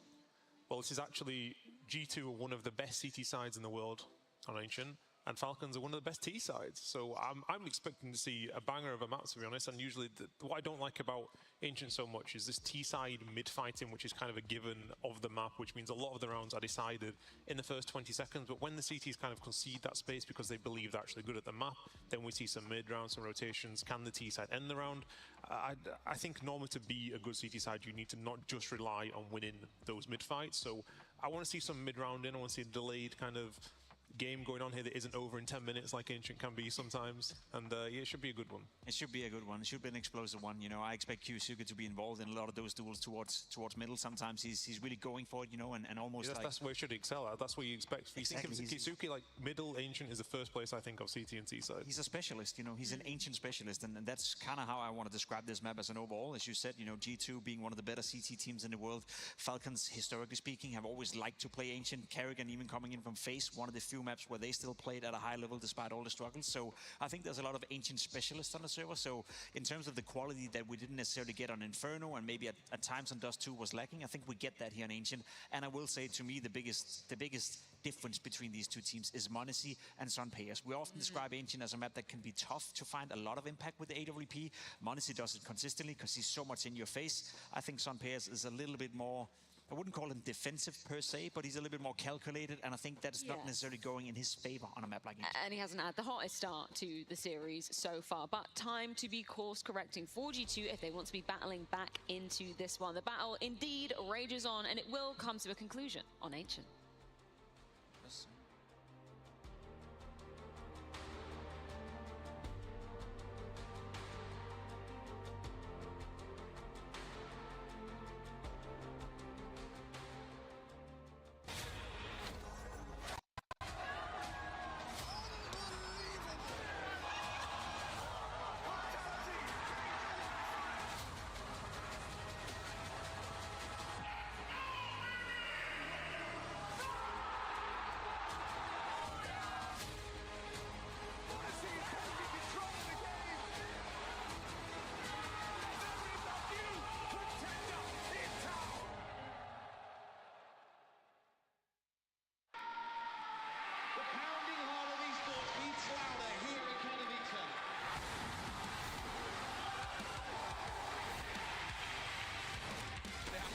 Speaker 5: Well, this is actually, G2 are one of the best CT sides in the world on Ancient, and Falcons are one of the best T sides. So I'm expecting to see a banger of a map, to be honest. And usually what I don't like about Ancient so much is this T side mid-fighting, which is kind of a given of the map, which means a lot of the rounds are decided in the first 20 seconds. But when the CTs kind of concede that space because they believe they're actually good at the map, then we see some mid-rounds, some rotations. Can the T side end the round? I think normally to be a good CT side, you need to not just rely on winning those mid-fights. So I want to see some mid-round in. I want to see a delayed kind of game going on here that isn't over in 10 minutes like Ancient can be sometimes, and yeah, it should be a good one.
Speaker 4: It should be a good one. It should be an explosive one. I expect Kyusuke to be involved in a lot of those duels towards middle. Sometimes he's really going for it, and almost
Speaker 5: yeah, that's where he should excel at. That's what you expect.
Speaker 4: Exactly.
Speaker 5: You think of Kyusuke, like middle Ancient is the first place I think of CT and T side.
Speaker 4: He's a specialist, he's an Ancient specialist, and that's kind of how I want to describe this map as an overall. As you said, G2 being one of the better CT teams in the world. Falcons, historically speaking, have always liked to play Ancient. Kerrigan even coming in from Faceit, one of the few few maps where they still played at a high level despite all the struggles. So I think there's a lot of ancient specialists on the server. So in terms of the quality that we didn't necessarily get on Inferno and maybe at times on Dust 2 was lacking, I think we get that here on Ancient. And I will say, to me, the biggest difference between these two teams is Monacy and Sunpayers. We often describe Ancient as a map that can be tough to find a lot of impact with the AWP. Monacy does it consistently because he's so much in your face. I think Sunpayers is a little bit more, I wouldn't call him defensive per se, but he's a little bit more calculated, and I think that's not necessarily going in his favor on a map like Ancient.
Speaker 3: And he hasn't had the hottest start to the series so far, but time to be course correcting for G2 if they want to be battling back into this one. The battle indeed rages on, and it will come to a conclusion on Ancient.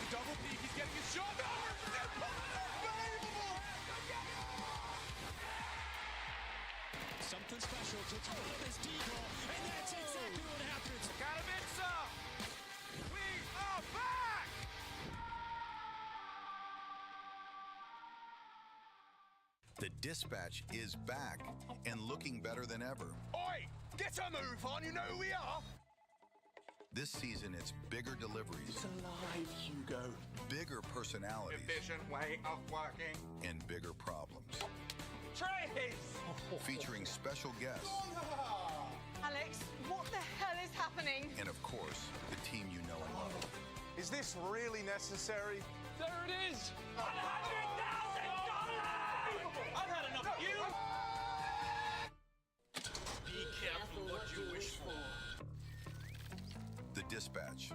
Speaker 6: Double peek, he's getting his shot. Unbelievable! Something special to throw up his decoy, and that's exactly what happens. Katowice! We are back!
Speaker 7: The Dispatch is back and looking better than ever.
Speaker 6: Oi! Get a move on, you know who we are!
Speaker 7: This season, it's bigger deliveries.
Speaker 6: It's alive, Hugo.
Speaker 7: Bigger personalities.
Speaker 6: Efficient way of working.
Speaker 7: And bigger problems.
Speaker 6: Trace!
Speaker 7: Featuring special guests.
Speaker 8: Alex, what the hell is happening?
Speaker 7: And of course, the team you know and love.
Speaker 6: Is this really necessary? There it is! $100,000! I've had enough of you! Be careful what you wish for.
Speaker 7: The Dispatch.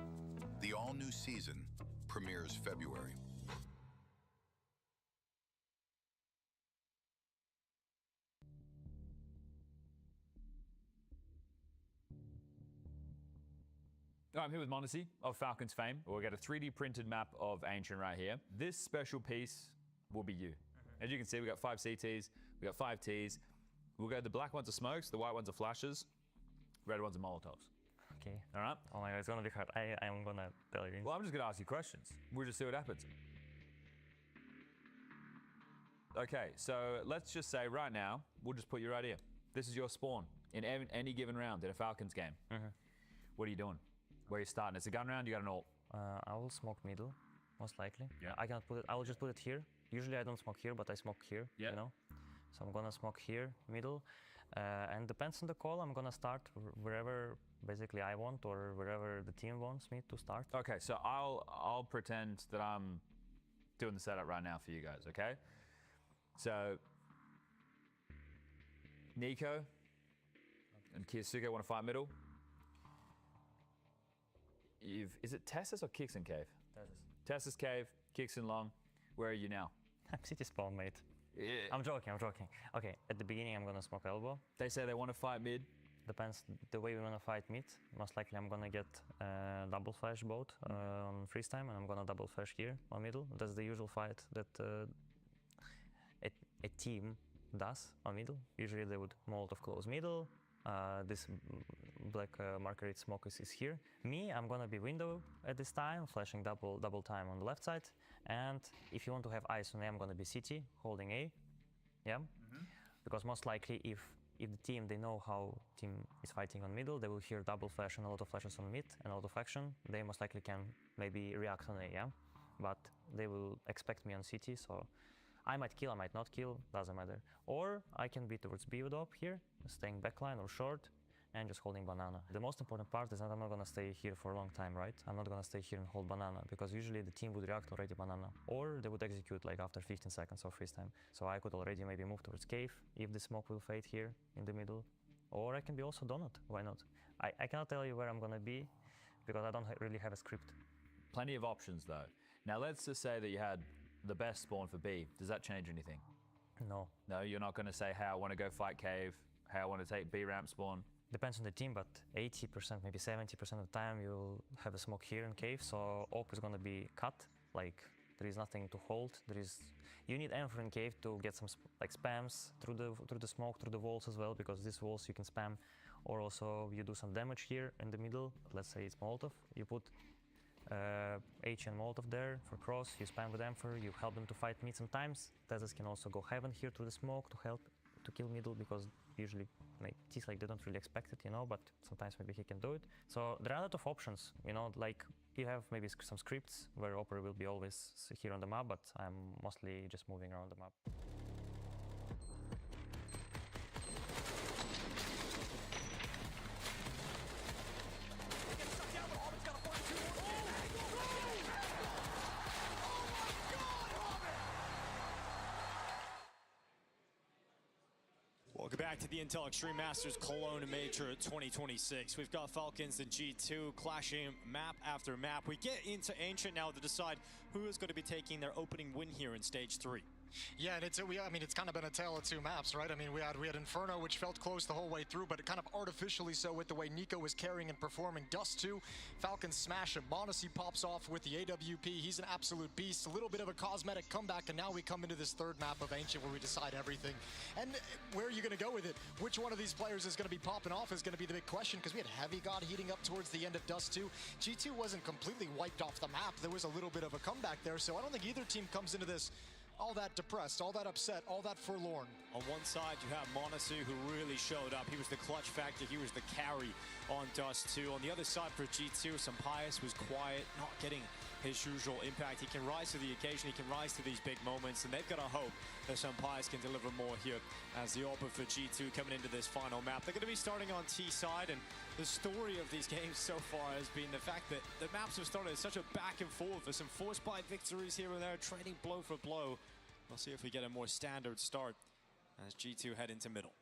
Speaker 7: The all-new season premieres February.
Speaker 9: I'm here with Monacy of Falcons fame. We'll get a 3D printed map of Ancient right here. This special piece will be you. As you can see, we've got 5 CTs, we've got 5 Ts. We'll go, the black ones are smokes, the white ones are flashes, red ones are Molotovs.
Speaker 10: Okay.
Speaker 9: All right?
Speaker 10: Oh my god, it's gonna be hard. I'm gonna tell you.
Speaker 9: Well, I'm just gonna ask you questions. We'll just see what happens. Okay, so let's just say right now, we'll just put you right here. This is your spawn in any given round in a Falcons game. What are you doing? Where are you starting? It's a gun round, you got an ult.
Speaker 10: I will smoke middle, most likely.
Speaker 9: Yeah.
Speaker 10: I cannot put it, I will just put it here. Usually I don't smoke here, but I smoke here,
Speaker 9: Yeah.
Speaker 10: you know? So I'm gonna smoke here, middle. And depends on the call, I'm gonna start wherever basically I want or wherever the team wants me to start.
Speaker 9: Okay, so I'll pretend that I'm doing the setup right now for you guys, okay? So, Nico and Kiyasuke want to fight middle. Is it Tessa's or Kicks in cave? Tessa's cave, Kicks in long. Where are you now?
Speaker 10: I'm city spawn, mate.
Speaker 9: Yeah.
Speaker 10: I'm joking. Okay, at the beginning I'm gonna smoke elbow.
Speaker 9: They say they want to fight mid.
Speaker 10: Depends the way we wanna fight mid. Most likely I'm gonna get double flash both on freeze time, and I'm gonna double flash here on middle. That's the usual fight that a team does on middle. Usually they would Molotov close middle. This black marker it smoke is here. Me, I'm gonna be window at this time, flashing double time on the left side. And if you want to have eyes on A, I'm gonna be CT, holding A. Yeah. Because most likely if the team, they know how team is fighting on middle, they will hear double flash and a lot of flashes on mid and a lot of action. They most likely can maybe react on A, yeah? But they will expect me on CT, so I might kill, I might not kill, doesn't matter. Or I can be towards B with up here, staying backline or short, and just holding banana. The most important part is that I'm not gonna stay here for a long time, right? I'm not gonna stay here and hold banana, because usually the team would react already banana, or they would execute like after 15 seconds of freeze time. So I could already maybe move towards cave if the smoke will fade here in the middle, or I can be also donut, why not? I cannot tell you where I'm gonna be, because I don't really have a script.
Speaker 9: Plenty of options though. Now let's just say that you had the best spawn for B. Does that change anything?
Speaker 10: No.
Speaker 9: No, you're not going to say, hey, I want to go fight cave, hey, I want to take B ramp spawn.
Speaker 10: Depends on the team, but 80%, maybe 70% of the time you'll have a smoke here in cave, so AWP is gonna be cut. Like there is nothing to hold. You need Enfer in cave to get some like spams through the smoke, through the walls as well, because these walls you can spam, or also you do some damage here in the middle. Let's say it's Molotov. You put H and Molotov there for cross, you spam with Emperor, you help them to fight mid sometimes. Tezes can also go heaven here through the smoke to help to kill middle, because usually like T's like they don't really expect it, you know, but sometimes maybe he can do it. So there are a lot of options, you know, like you have maybe some scripts where Opera will be always here on the map, but I'm mostly just moving around the map.
Speaker 1: Welcome back to the Intel Extreme Masters Cologne Major 2026. We've got Falcons and G2 clashing map after map. We get into Ancient now to decide who is going to be taking their opening win here in Stage 3.
Speaker 2: Yeah, and it's kind of been a tale of two maps, right? I mean, we had Inferno, which felt close the whole way through, but it kind of artificially so with the way Nico was carrying and performing. Dust 2, Falcons smash him. Monacy pops off with the AWP. He's an absolute beast. A little bit of a cosmetic comeback, and now we come into this third map of Ancient where we decide everything. And where are you going to go with it? Which one of these players is going to be popping off is going to be the big question, because we had Heavy God heating up towards the end of Dust 2. G2 wasn't completely wiped off the map. There was a little bit of a comeback there, so I don't think either team comes into this all that depressed, all that upset, all that forlorn.
Speaker 1: On one side, you have Monacy, who really showed up. He was the clutch factor. He was the carry on Dust 2. On the other side for G2, Sampaius was quiet, not getting his usual impact. He can rise to the occasion. He can rise to these big moments, and they've got to hope that Sampaius can deliver more here as the AWP for G2 coming into this final map. They're going to be starting on T side, and the story of these games so far has been the fact that the maps have started such a back and forth for some forced by victories here and there, trading blow for blow. We'll see if we get a more standard start as G2 head into middle.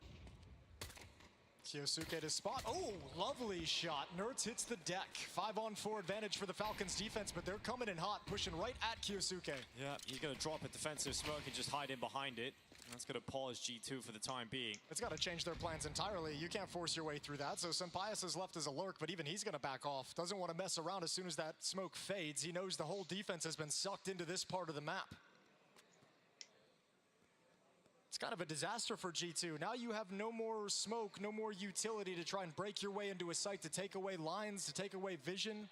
Speaker 2: Kyosuke to spot. Oh, lovely shot. Nerds hits the deck. 5-on-4 advantage for the Falcons defense, but they're coming in hot, pushing right at Kyosuke.
Speaker 1: Yeah, he's going to drop a defensive smoke and just hide in behind it. That's going to pause G2 for the time being.
Speaker 2: It's got to change their plans entirely. You can't force your way through that. So Sampaius is left as a lurk, but even he's going to back off. Doesn't want to mess around as soon as that smoke fades. He knows the whole defense has been sucked into this part of the map. It's kind of a disaster for G2. Now you have no more smoke, no more utility to try and break your way into a site, to take away lines, to take away vision.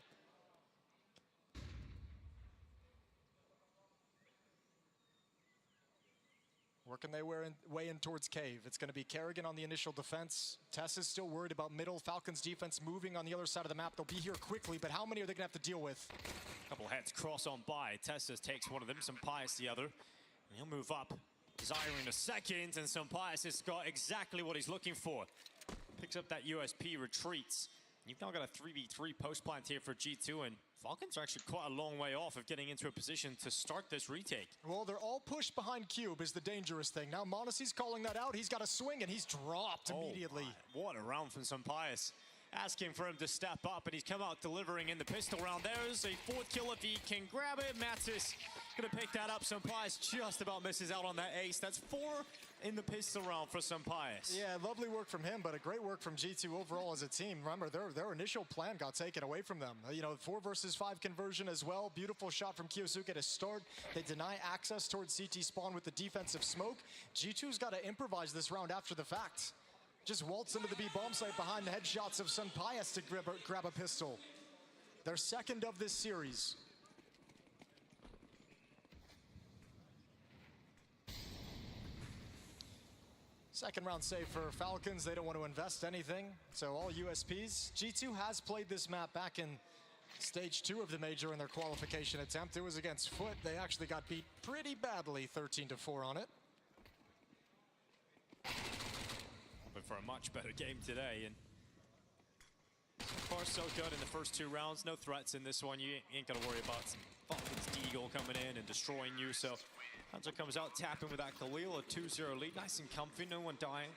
Speaker 2: Working their way in towards cave. It's going to be Kerrigan on the initial defense. Tess is still worried about middle. Falcons defense moving on the other side of the map. They'll be here quickly, but how many are they going to have to deal with?
Speaker 1: Couple heads cross on by. Tessus takes one of them, Sampaius the other. And he'll move up. Desiring a second, and Sampaius has got exactly what he's looking for. Picks up that USP, retreats. You've now got a 3v3 post plant here for G2, and Falcons are actually quite a long way off of getting into a position to start this retake.
Speaker 2: Well, they're all pushed behind Cube is the dangerous thing. Now Monacy's calling that out. He's got a swing, and he's dropped immediately.
Speaker 1: My. What a round from Sampaius. Asking for him to step up, and he's come out delivering in the pistol round. There's a fourth kill if he can grab it. Mattis gonna pick that up. Sampaius just about misses out on that ace. That's 4 in the pistol round for Sampaius.
Speaker 2: Yeah, lovely work from him, but a great work from G2 overall as a team. Remember, their initial plan got taken away from them. You know, 4 versus 5 conversion as well. Beautiful shot from Kyosuke to start. They deny access towards CT spawn with the defensive smoke. G2's got to improvise this round after the fact. Just waltz into the B bomb site behind the headshots of Sampaius to grab a pistol. Their second of this series. Second round save for Falcons. They don't want to invest anything, so all USPs. G2 has played this map back in Stage 2 of the Major in their qualification attempt. It was against Foot. They actually got beat pretty badly, 13-4 on it.
Speaker 1: For a much better game today, and So far, so good in the first 2 rounds. No threats in this one. You ain't got to worry about some Falcons Deagle coming in and destroying you. So Hunter comes out, tapping with that Khalil, a 2-0 lead. Nice and comfy, no one dying.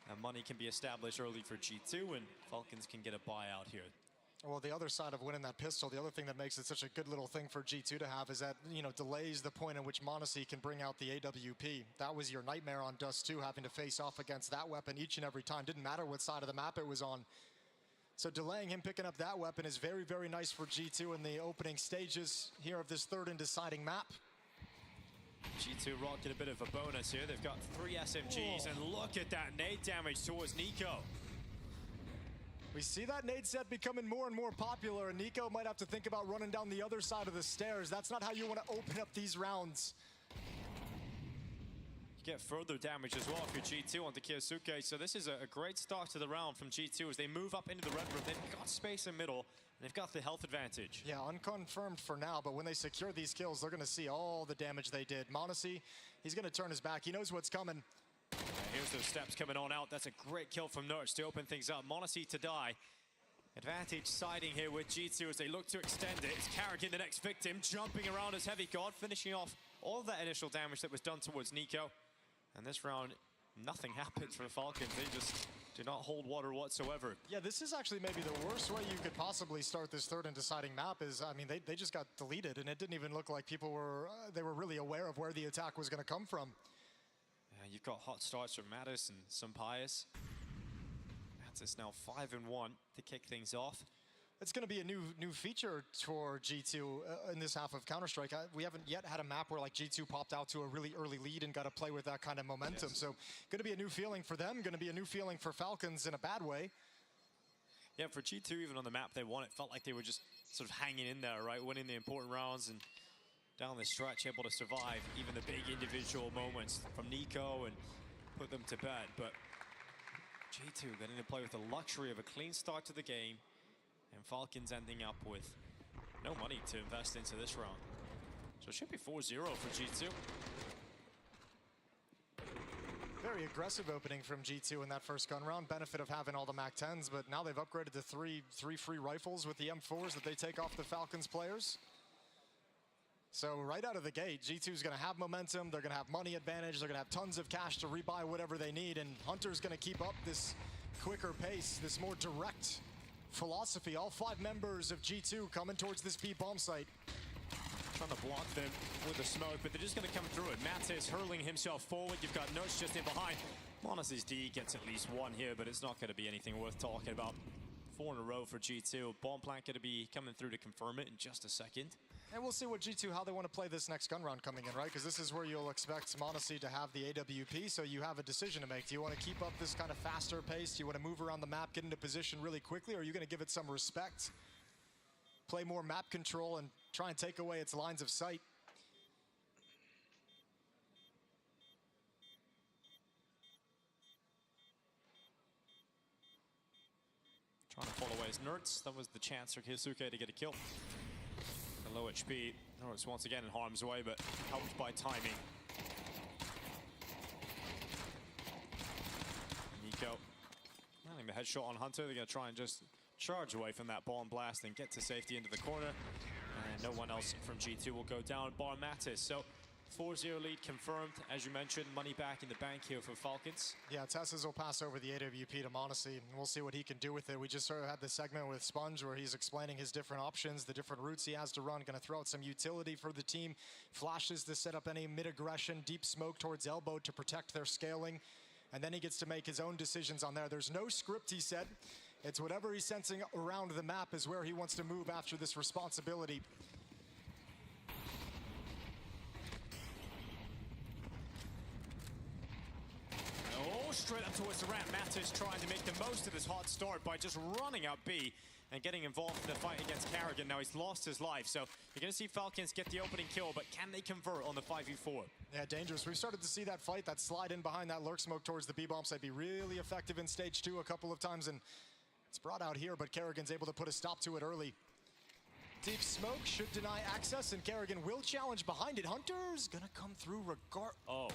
Speaker 1: And money can be established early for G2, and Falcons can get a buyout here.
Speaker 2: Well, the other side of winning that pistol, the other thing that makes it such a good little thing for G2 to have is that, you know, delays the point in which m0NESY can bring out the AWP. That was your nightmare on Dust 2, having to face off against that weapon each and every time. Didn't matter what side of the map it was on. So delaying him picking up that weapon is very, very nice for G2 in the opening stages here of this third and deciding map.
Speaker 1: G2 rocking a bit of a bonus here. They've got 3 SMGs, and look at that nade damage towards Nico.
Speaker 2: We see that nade set becoming more and more popular, and Nico might have to think about running down the other side of the stairs. That's not how you want to open up these rounds.
Speaker 1: You get further damage as well if you're G2 onto Kyosuke. So this is a great start to the round from G2 as they move up into the red room. They've got space in middle, and they've got the health advantage.
Speaker 2: Yeah, unconfirmed for now, but when they secure these kills, they're going to see all the damage they did. m0NESY, he's going to turn his back. He knows what's coming.
Speaker 1: Here's those steps coming on out. That's a great kill from Nerds to open things up. m0NESY to die. Advantage siding here with G2 as they look to extend it. It's Karrigan, the next victim, jumping around as Heavy God, finishing off all of that initial damage that was done towards Nico. And this round, nothing happens for the Falcons. They just do not hold water whatsoever.
Speaker 2: Yeah, this is actually maybe the worst way you could possibly start this third and deciding map is, I mean, they just got deleted, and it didn't even look like people were, they were really aware of where the attack was going to come from.
Speaker 1: You've got hot starts from Mattis and Sampaius. Mattis now 5-1 to kick things off.
Speaker 2: It's going to be a new feature for G2 in this half of Counter-Strike. We haven't yet had a map where like G2 popped out to a really early lead and got to play with that kind of momentum.
Speaker 1: Yes.
Speaker 2: So going to be a new feeling for them, going to be a new feeling for Falcons in a bad way.
Speaker 1: Yeah, for G2, even on the map they won, it felt like they were just sort of hanging in there, right? Winning the important rounds and down the stretch, able to survive even the big individual moments from Nico and put them to bed. But G2 getting to play with the luxury of a clean start to the game, and Falcons ending up with no money to invest into this round. So it should be 4-0 for G2.
Speaker 2: Very aggressive opening from G2 in that first gun round. Benefit of having all the MAC-10s, but now they've upgraded to three free rifles with the M4s that they take off the Falcons players. So right out of the gate, G2 is going to have momentum. They're going to have money advantage. They're going to have tons of cash to rebuy whatever they need. And Hunter's going to keep up this quicker pace, this more direct philosophy. All 5 members of G2 coming towards this B bomb site.
Speaker 1: Trying to block them with the smoke, but they're just going to come through it. Mattis hurling himself forward. You've got Nuts just in behind. m0NESY's D gets at least 1 here, but it's not going to be anything worth talking about. 4 in a row for G2. Bomb plant going to be coming through to confirm it in just a second.
Speaker 2: And we'll see what G2, how they want to play this next gun round coming in, right? Because this is where you'll expect m0NESY to have the AWP, so you have a decision to make. Do you want to keep up this kind of faster pace? Do you want to move around the map, get into position really quickly, or are you going to give it some respect? Play more map control and try and take away its lines of sight.
Speaker 1: Trying to pull away his Nerds. That was the chance for Kyosuke to get a kill. The low HP. Nerds once again in harm's way, but helped by timing. Nico landing the headshot on Hunter. They're going to try and just charge away from that bomb blast and get to safety into the corner. And no one else from G2 will go down, bar Mattis. So 4-0 lead confirmed. As you mentioned, money back in the bank here for Falcons.
Speaker 2: Yeah, Tesses will pass over the AWP to m0NESY, and we'll see what he can do with it. We just sort of had this segment with Sponge where he's explaining his different options, the different routes he has to run. Going to throw out some utility for the team. Flashes to set up any mid-aggression, deep smoke towards elbow to protect their scaling. And then he gets to make his own decisions on there. There's no script, he said. It's whatever he's sensing around the map is where he wants to move after this responsibility.
Speaker 1: Oh, straight up towards the ramp. Mattis trying to make the most of this hot start by just running out B and getting involved in the fight against Karrigan. Now he's lost his life, so you're going to see Falcons get the opening kill, but can they convert on the 5v4?
Speaker 2: Yeah, dangerous. We've started to see that fight, that slide in behind that lurk smoke towards the B-bomb site be really effective in stage 2 a couple of times, and it's brought out here, but Karrigan's able to put a stop to it early. Deep smoke should deny access, and Karrigan will challenge behind it. Hunter's gonna come through regard.
Speaker 1: Oh,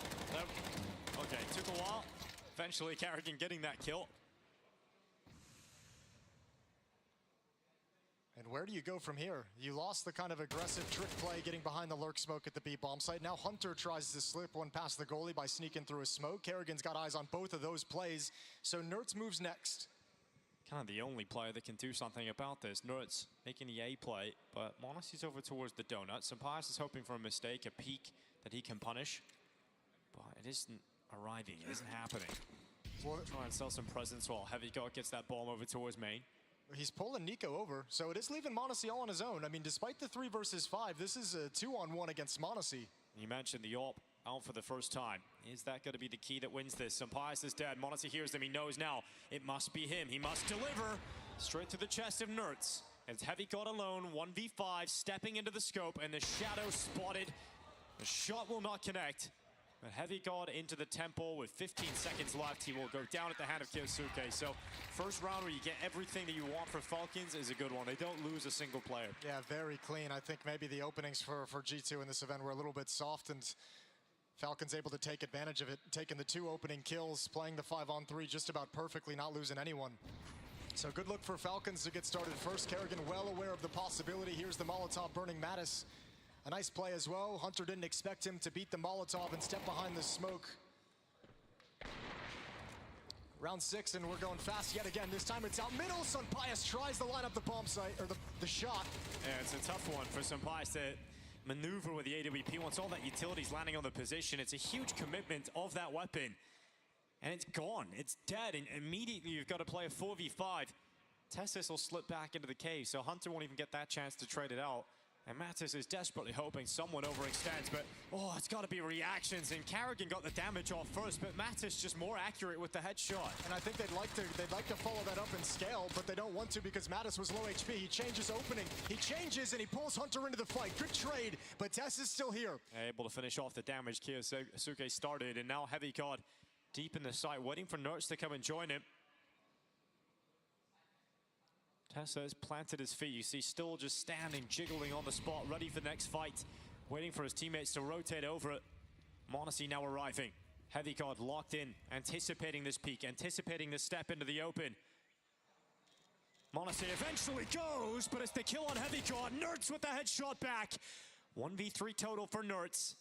Speaker 1: okay, took a while. Eventually, Karrigan getting that kill.
Speaker 2: And where do you go from here? You lost the kind of aggressive trick play getting behind the lurk smoke at the B bomb site. Now Hunter tries to slip one past the goalie by sneaking through a smoke. Kerrigan's got eyes on both of those plays, so Nertz moves next.
Speaker 1: Kind of the only player that can do something about this. Nertz making the A play, but Monacy's over towards the donut. Sampayas is hoping for a mistake, a peek that he can punish, but it isn't arriving, it isn't happening. Try and sell some presents while Heavy God gets that bomb over towards main.
Speaker 2: He's pulling Nico over, so it is leaving Monacy all on his own. I mean, despite the 3 versus 5, this is a 2-on-1 against Monacy.
Speaker 1: You mentioned the AWP out for the first time. Is that going to be the key that wins this? Sampayas is dead. Monacy hears them. He knows now it must be him. He must deliver straight to the chest of Nertz. It's Heavy God alone, 1v5, stepping into the scope, and the shadow spotted. The shot will not connect. But Heavy God into the temple with 15 seconds left. He will go down at the hand of Kyosuke. So first round where you get everything that you want for Falcons is a good one. They don't lose a single player.
Speaker 2: Yeah, very clean. I think maybe the openings for G2 in this event were a little bit soft, and Falcons able to take advantage of it, taking the 2 opening kills, playing the 5-on-3 just about perfectly, not losing anyone. So good look for Falcons to get started first. Kerrigan well aware of the possibility. Here's the Molotov burning Mattis. A nice play as well. Hunter didn't expect him to beat the Molotov and step behind the smoke. Round 6, and we're going fast yet again. This time it's out middle. Sampayas tries to line up the bomb site, or the shot.
Speaker 1: Yeah, it's a tough one for Sampayas to maneuver with the AWP. Once all that utility's landing on the position, it's a huge commitment of that weapon. And it's gone. It's dead. And immediately you've got to play a 4v5. Tessis will slip back into the cave, so Hunter won't even get that chance to trade it out. And Mattis is desperately hoping someone overextends, but oh, it's got to be reactions. And Kerrigan got the damage off first, but Mattis just more accurate with the headshot.
Speaker 2: And I think they'd like to follow that up and scale, but they don't want to because Mattis was low HP. He changes opening. He changes and he pulls Hunter into the fight. Good trade, but Tess is still here.
Speaker 1: Able to finish off the damage Kyosuke started, and now Heavy God deep in the site, waiting for Nertz to come and join him. Tessa has planted his feet. You see still just standing, jiggling on the spot, ready for the next fight, waiting for his teammates to rotate over it. Monacy now arriving. Heavy God locked in, anticipating this peak, anticipating this step into the open. Monacy eventually goes, but it's the kill on Heavy God. Nertz with the headshot back. 1v3 total for Nertz.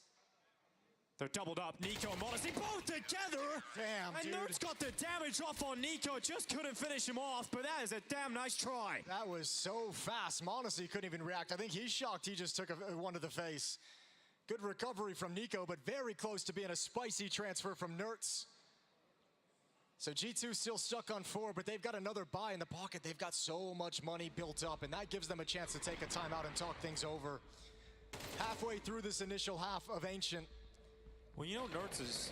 Speaker 1: They're doubled up. Nico and Monacy both together.
Speaker 2: Damn,
Speaker 1: and
Speaker 2: dude.
Speaker 1: Nertz got the damage off on Nico. Just couldn't finish him off, but that is a damn nice try.
Speaker 2: That was so fast. Monacy couldn't even react. I think he's shocked he just took one to the face. Good recovery from Nico, but very close to being a spicy transfer from Nertz. So G2 still stuck on 4, but they've got another buy in the pocket. They've got so much money built up, and that gives them a chance to take a timeout and talk things over. Halfway through this initial half of Ancient.
Speaker 1: Well, you know, Nertz is,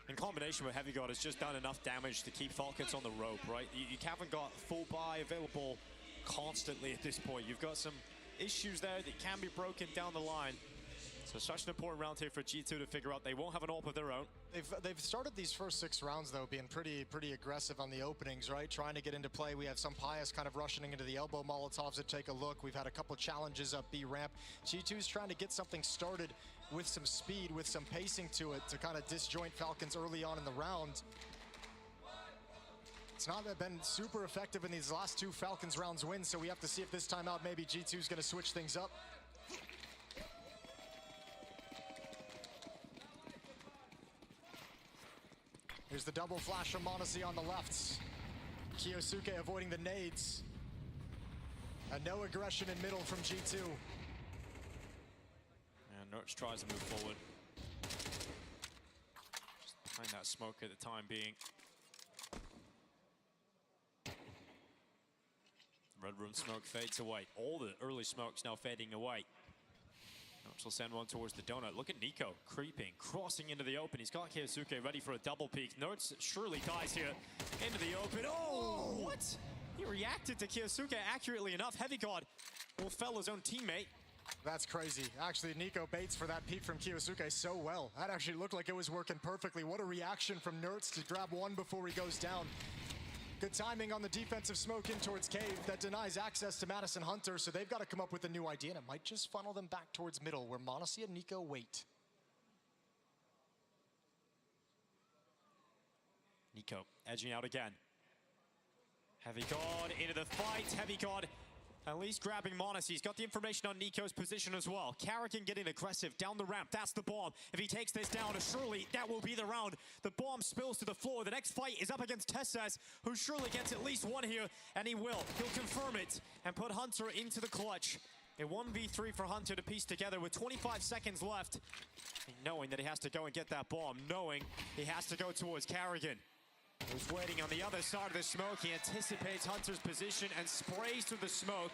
Speaker 1: in combination with Heavy God, has just done enough damage to keep Falcons on the rope, right? You haven't got full buy available constantly at this point. You've got some issues there that can be broken down the line. So such an important round here for G2 to figure out. They won't have an AWP of their own.
Speaker 2: They've started these first 6 rounds, though, being pretty aggressive on the openings, right? Trying to get into play. We have Sampayas kind of rushing into the elbow Molotovs to take a look. We've had a couple challenges up B ramp. G2's trying to get something started with some speed, with some pacing to it, to kind of disjoint Falcons early on in the round. It's not been super effective in these last 2 Falcons rounds wins, so we have to see if this time out maybe G2's going to switch things up. Here's the double flash from Monacy on the left. Kyosuke avoiding the nades. And no aggression in middle from G2.
Speaker 1: And Nertz tries to move forward. Just behind that smoke at the time being. Red room smoke fades away. All the early smoke's now fading away. Nertz will send one towards the donut. Look at Nico creeping, crossing into the open. He's got Kyosuke ready for a double peek. Nertz surely dies here into the open. Oh, what? He reacted to Kyosuke accurately enough. Heavy God will fell his own teammate.
Speaker 2: That's crazy. Actually, Nico baits for that peek from Kyosuke so well. That actually looked like it was working perfectly. What a reaction from Nertz to grab one before he goes down. Good timing on the defensive smoke in towards Cave that denies access to Madison Hunter, so they've got to come up with a new idea, and it might just funnel them back towards middle, where Monacy and Nico wait.
Speaker 1: Nico edging out again. Heavy God into the fight. Heavy God At least grabbing Monacy. He's got the information on Nico's position as well. Carrigan getting aggressive down the ramp. That's the bomb. If he takes this down, surely that will be the round. The bomb spills to the floor. The next fight is up against Tesses, who surely gets at least one here, and he will. He'll confirm it and put Hunter into the clutch. A 1v3 for Hunter to piece together with 25 seconds left. Knowing that he has to go and get that bomb. Knowing he has to go towards Carrigan, who's waiting on the other side of the smoke. He anticipates Hunter's position and sprays through the smoke.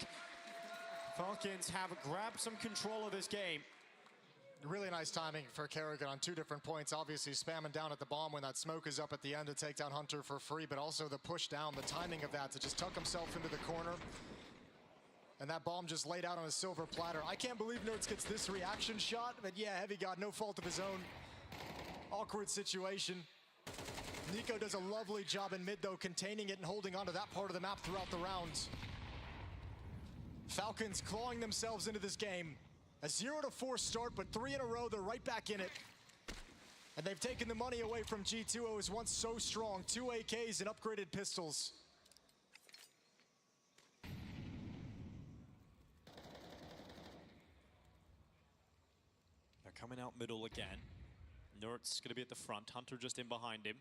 Speaker 1: Falcons have grabbed some control of this game.
Speaker 2: Really nice timing for Carrigan on 2 different points. Obviously spamming down at the bomb when that smoke is up at the end to take down Hunter for free, but also the push down, the timing of that to just tuck himself into the corner. And that bomb just laid out on a silver platter. I can't believe Nerds gets this reaction shot, but yeah, Heavy God, no fault of his own. Awkward situation. Nico does a lovely job in mid, though, containing it and holding onto that part of the map throughout the rounds. Falcons clawing themselves into this game. A 0-4 start, but 3 in a row, they're right back in it. And they've taken the money away from G2, who was once so strong. 2 AKs and upgraded pistols.
Speaker 1: They're coming out middle again. Nert's going to be at the front. Hunter just in behind him.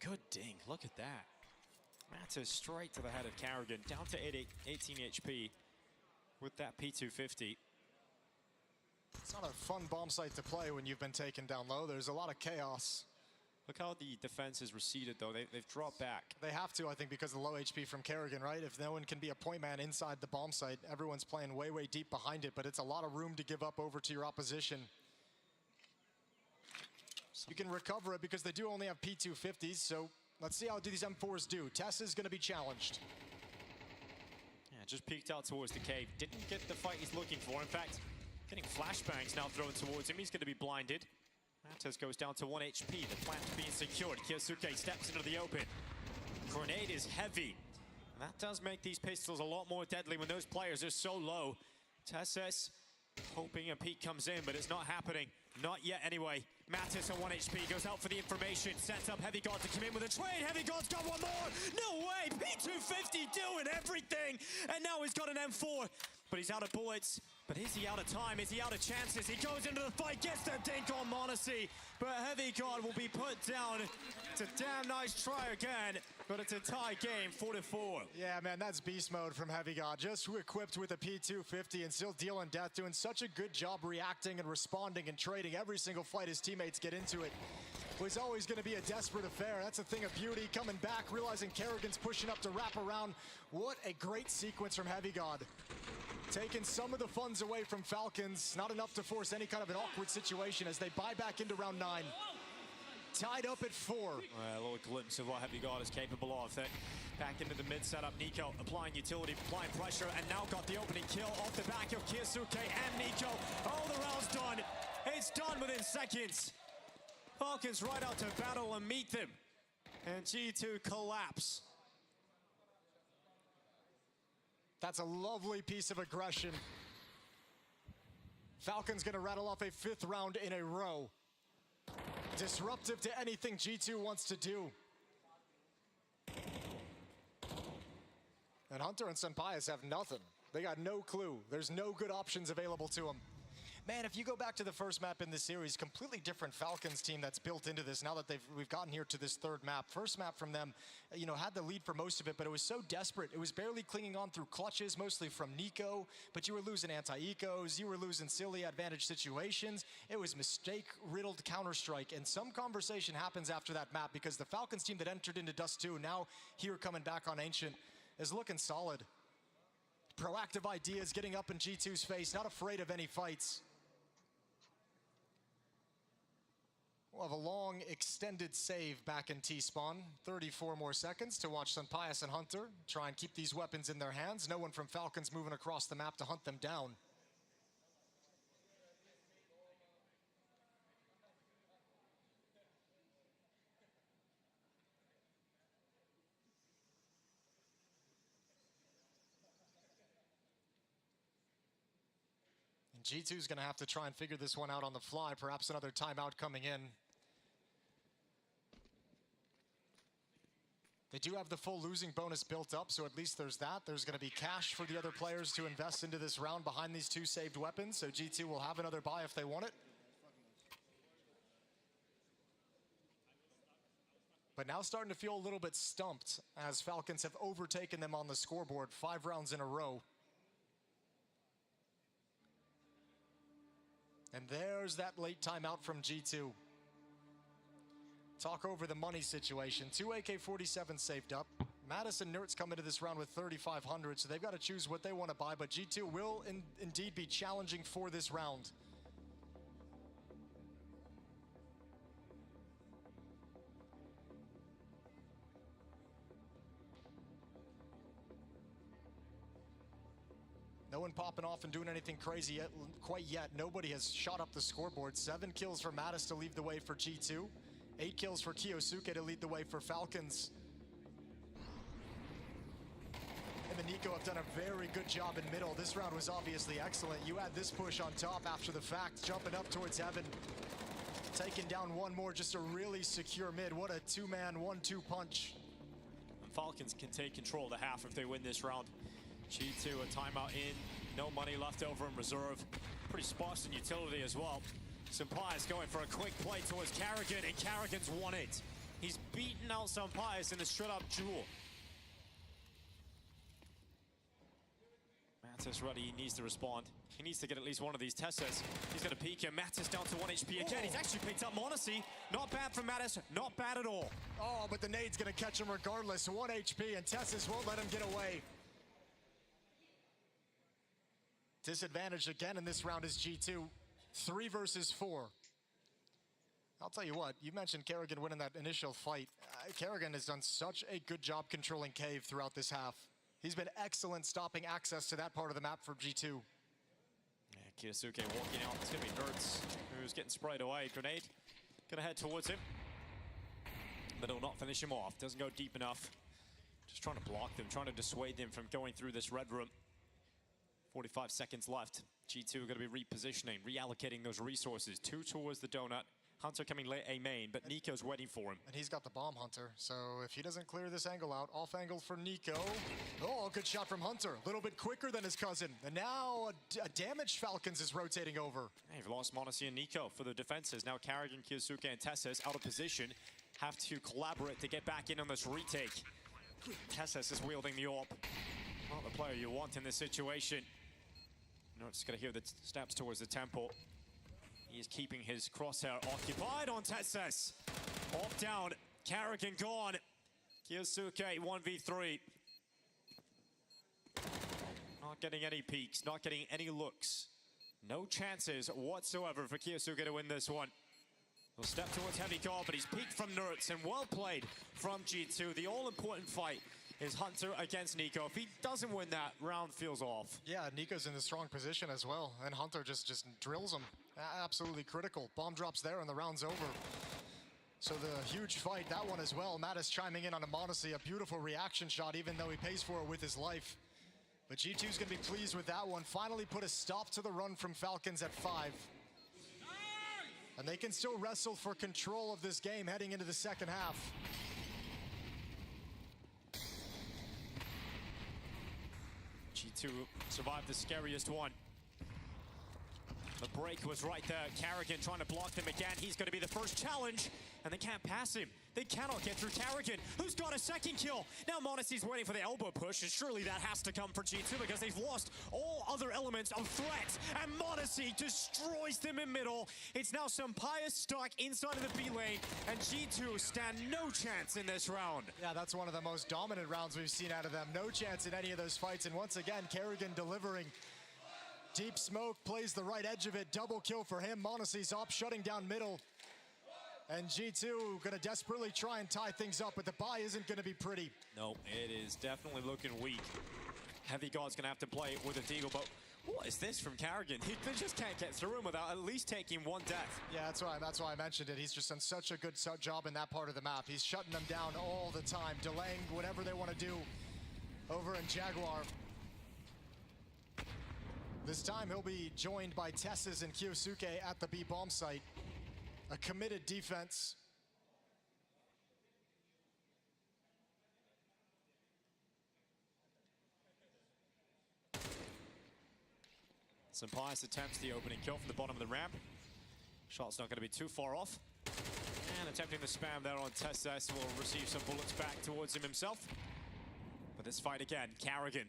Speaker 1: Good ding. Look at that. Matters straight to the head of Carrigan. Down to 18 HP with that P250.
Speaker 2: It's not a fun bomb site to play when you've been taken down low. There's a lot of chaos.
Speaker 1: Look how the defense has receded, though. They've dropped back.
Speaker 2: They have to, I think, because of the low HP from Carrigan, right? If no one can be a point man inside the bomb site, everyone's playing way, way deep behind it, but it's a lot of room to give up over to your opposition. You can recover it because they do only have P250s, so let's see how these M4s do. Tess is going to be challenged.
Speaker 1: Yeah, just peeked out towards the cave. Didn't get the fight he's looking for. In fact, getting flashbangs now thrown towards him. He's going to be blinded. Matters goes down to 1 HP. The plant being secured. Kyosuke steps into the open. Grenade is heavy. And that does make these pistols a lot more deadly when those players are so low. Tesses hoping a peek comes in, but it's not happening. Not yet anyway. Mattis on 1 HP goes out for the information. Sets up Heavy God to come in with a trade. Heavy God's got one more. No way. P250 doing everything. And now he's got an M4. But he's out of bullets. But is he out of time? Is he out of chances? He goes into the fight, gets the dink on Monacy. But Heavy God will be put down. It's a damn nice try again. But it's a tie game, 4-4.
Speaker 2: Yeah, man, that's beast mode from Heavy God. Just equipped with a P250 and still dealing death. Doing such a good job reacting and responding and trading every single fight his teammates get into it. It was always going to be a desperate affair. That's a thing of beauty. Coming back, realizing Carrigan's pushing up to wrap around. What a great sequence from Heavy God. Taking some of the funds away from Falcons. Not enough to force any kind of an awkward situation as they buy back into round 9. Tied up at 4.
Speaker 1: A little glimpse of what Heavy God is capable of. Back into the mid setup. Nico applying utility, applying pressure, and now got the opening kill off the back of Kyosuke and Nico. Oh, the round's done. It's done within seconds. Falcons right out to battle and meet them. And G2 collapse.
Speaker 2: That's a lovely piece of aggression. Falcons gonna rattle off a 5th round in a row. Disruptive to anything G2 wants to do. And Hunter and Senpaius have nothing. They got no clue. There's no good options available to them. Man, if you go back to the first map in this series, completely different Falcons team that's built into this now that we've gotten here to this 3rd map. First map from them, you know, had the lead for most of it, but it was so desperate. It was barely clinging on through clutches, mostly from Nico, but you were losing anti-ecos, you were losing silly advantage situations. It was mistake-riddled Counter-Strike, and some conversation happens after that map because the Falcons team that entered into Dust 2, now here coming back on Ancient, is looking solid. Proactive ideas, getting up in G2's face, not afraid of any fights. We'll have a long, extended save back in T-spawn. 34 more seconds to watch Senpaius and Hunter try and keep these weapons in their hands. No one from Falcons moving across the map to hunt them down. And G2's going to have to try and figure this one out on the fly. Perhaps another timeout coming in. They do have the full losing bonus built up, so at least there's that. There's going to be cash for the other players to invest into this round behind these 2 saved weapons, so G2 will have another buy if they want it. But now starting to feel a little bit stumped as Falcons have overtaken them on the scoreboard 5 rounds in a row. And there's that late timeout from G2. Talk over the money situation. 2 AK-47 saved up. Mattis and Nertz come into this round with 3,500, so they've got to choose what they want to buy, but G2 will indeed be challenging for this round. No one popping off and doing anything crazy yet, quite yet. Nobody has shot up the scoreboard. 7 kills for Mattis to lead the way for G2. 8 kills for Kiyosuke to lead the way for Falcons. And the Nico have done a very good job in middle. This round was obviously excellent. You had this push on top after the fact, jumping up towards heaven. Taking down one more, just a really secure mid. What a 2-man, 1-2 punch.
Speaker 1: And Falcons can take control of the half if they win this round. G2, a timeout in, no money left over in reserve. Pretty sparse in utility as well. Sampai's going for a quick play towards Carrigan, and Carrigan's won it. He's beaten out Sampai's in a straight-up duel. Mattis ready, he needs to respond. He needs to get at least one of these Tesses. He's going to peek him. Mattis down to 1 HP again. He's actually picked up Monacy. Not bad from Mattis, not bad at all.
Speaker 2: Oh, but the nade's going to catch him regardless. 1 HP, and Tessis won't let him get away. Disadvantaged again in this round is G2. 3 versus 4. I'll tell you what, you mentioned Kerrigan winning that initial fight. Kerrigan has done such a good job controlling Cave throughout this half. He's been excellent stopping access to that part of the map for G2.
Speaker 1: Yeah, Kiyosuke walking out. It's going to be Nertz who's getting sprayed away. Grenade going to head towards him. But it'll not finish him off. Doesn't go deep enough. Just trying to block them, trying to dissuade them from going through this red room. 45 seconds left. G2 are going to be repositioning, reallocating those resources. 2 towards the donut. Hunter coming late A main, but Nico's waiting for him.
Speaker 2: And he's got the bomb, Hunter. So if he doesn't clear this angle out, off angle for Nico. Oh, good shot from Hunter. A little bit quicker than his cousin. And now a damaged Falcons is rotating over.
Speaker 1: They've lost Monacy and Nico for the defenses. Now Carrigan, Kiyosuke, and Tessis out of position. Have to collaborate to get back in on this retake. Tessis is wielding the AWP. Not the player you want in this situation. Nertz going to hear the steps towards the temple. He is keeping his crosshair occupied on Tessis. Off down, Carrigan gone. Kiyosuke 1v3. Not getting any peeks, not getting any looks. No chances whatsoever for Kiyosuke to win this one. He'll step towards heavy call, but he's peeked from Nertz, and well played from G2. The all-important fight is Hunter against Nico. If he doesn't win that, round feels off.
Speaker 2: Yeah, Nico's in a strong position as well, and Hunter just drills him. Absolutely critical. Bomb drops there, and the round's over. So the huge fight, that one as well. Mattis chiming in on a Monacy, a beautiful reaction shot, even though he pays for it with his life. But G2's gonna be pleased with that one. Finally put a stop to the run from Falcons at 5. And they can still wrestle for control of this game heading into the second half.
Speaker 1: G2 survived the scariest one. The break was right there. Carrigan trying to block them again. He's going to be the first challenge, and they can't pass him. They cannot get through Carrigan, who's got a second kill. Now Monacy's waiting for the elbow push, and surely that has to come for G2 because they've lost all other elements of threat. And Monacy destroys them in middle. It's now Sampai stuck inside of the B lane, and G2 stand no chance in this round.
Speaker 2: Yeah, that's one of the most dominant rounds we've seen out of them. No chance in any of those fights, and once again, Carrigan delivering. Deep smoke, plays the right edge of it. Double kill for him. Monacy's up, shutting down middle. And G2 gonna desperately try and tie things up, but the buy isn't gonna be pretty.
Speaker 1: No, it is definitely looking weak. Heavy God's gonna have to play with a Deagle, but what is this from Carrigan? They just can't get through him without at least taking one death.
Speaker 2: Yeah, that's why I mentioned it. He's just done such a good job in that part of the map. He's shutting them down all the time, delaying whatever they want to do over in Jaguar. This time he'll be joined by Tessis and Kiyosuke at the B bomb site. A committed defense.
Speaker 1: Some Pius attempts the opening kill from the bottom of the ramp. Shot's not going to be too far off. And attempting the spam there on Testes will receive some bullets back towards him himself. But this fight again, Carrigan,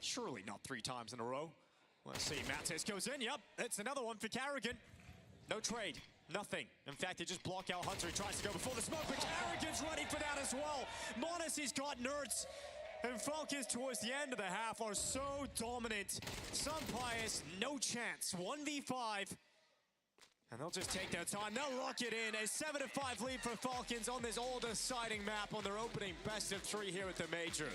Speaker 1: surely not 3 times in a row. Let's see, Mattis goes in, yep, it's another one for Carrigan. No trade, nothing. In fact, they just block out Hunter. He tries to go before the smoke, but Carrigan's ready for that as well. Monacy's got nerds. And Falcons towards the end of the half are so dominant. Some Pius, no chance, 1v5. And they'll just take their time. They'll lock it in. A 7-5 lead for Falcons on this all-deciding map on their opening best of 3 here at the Major.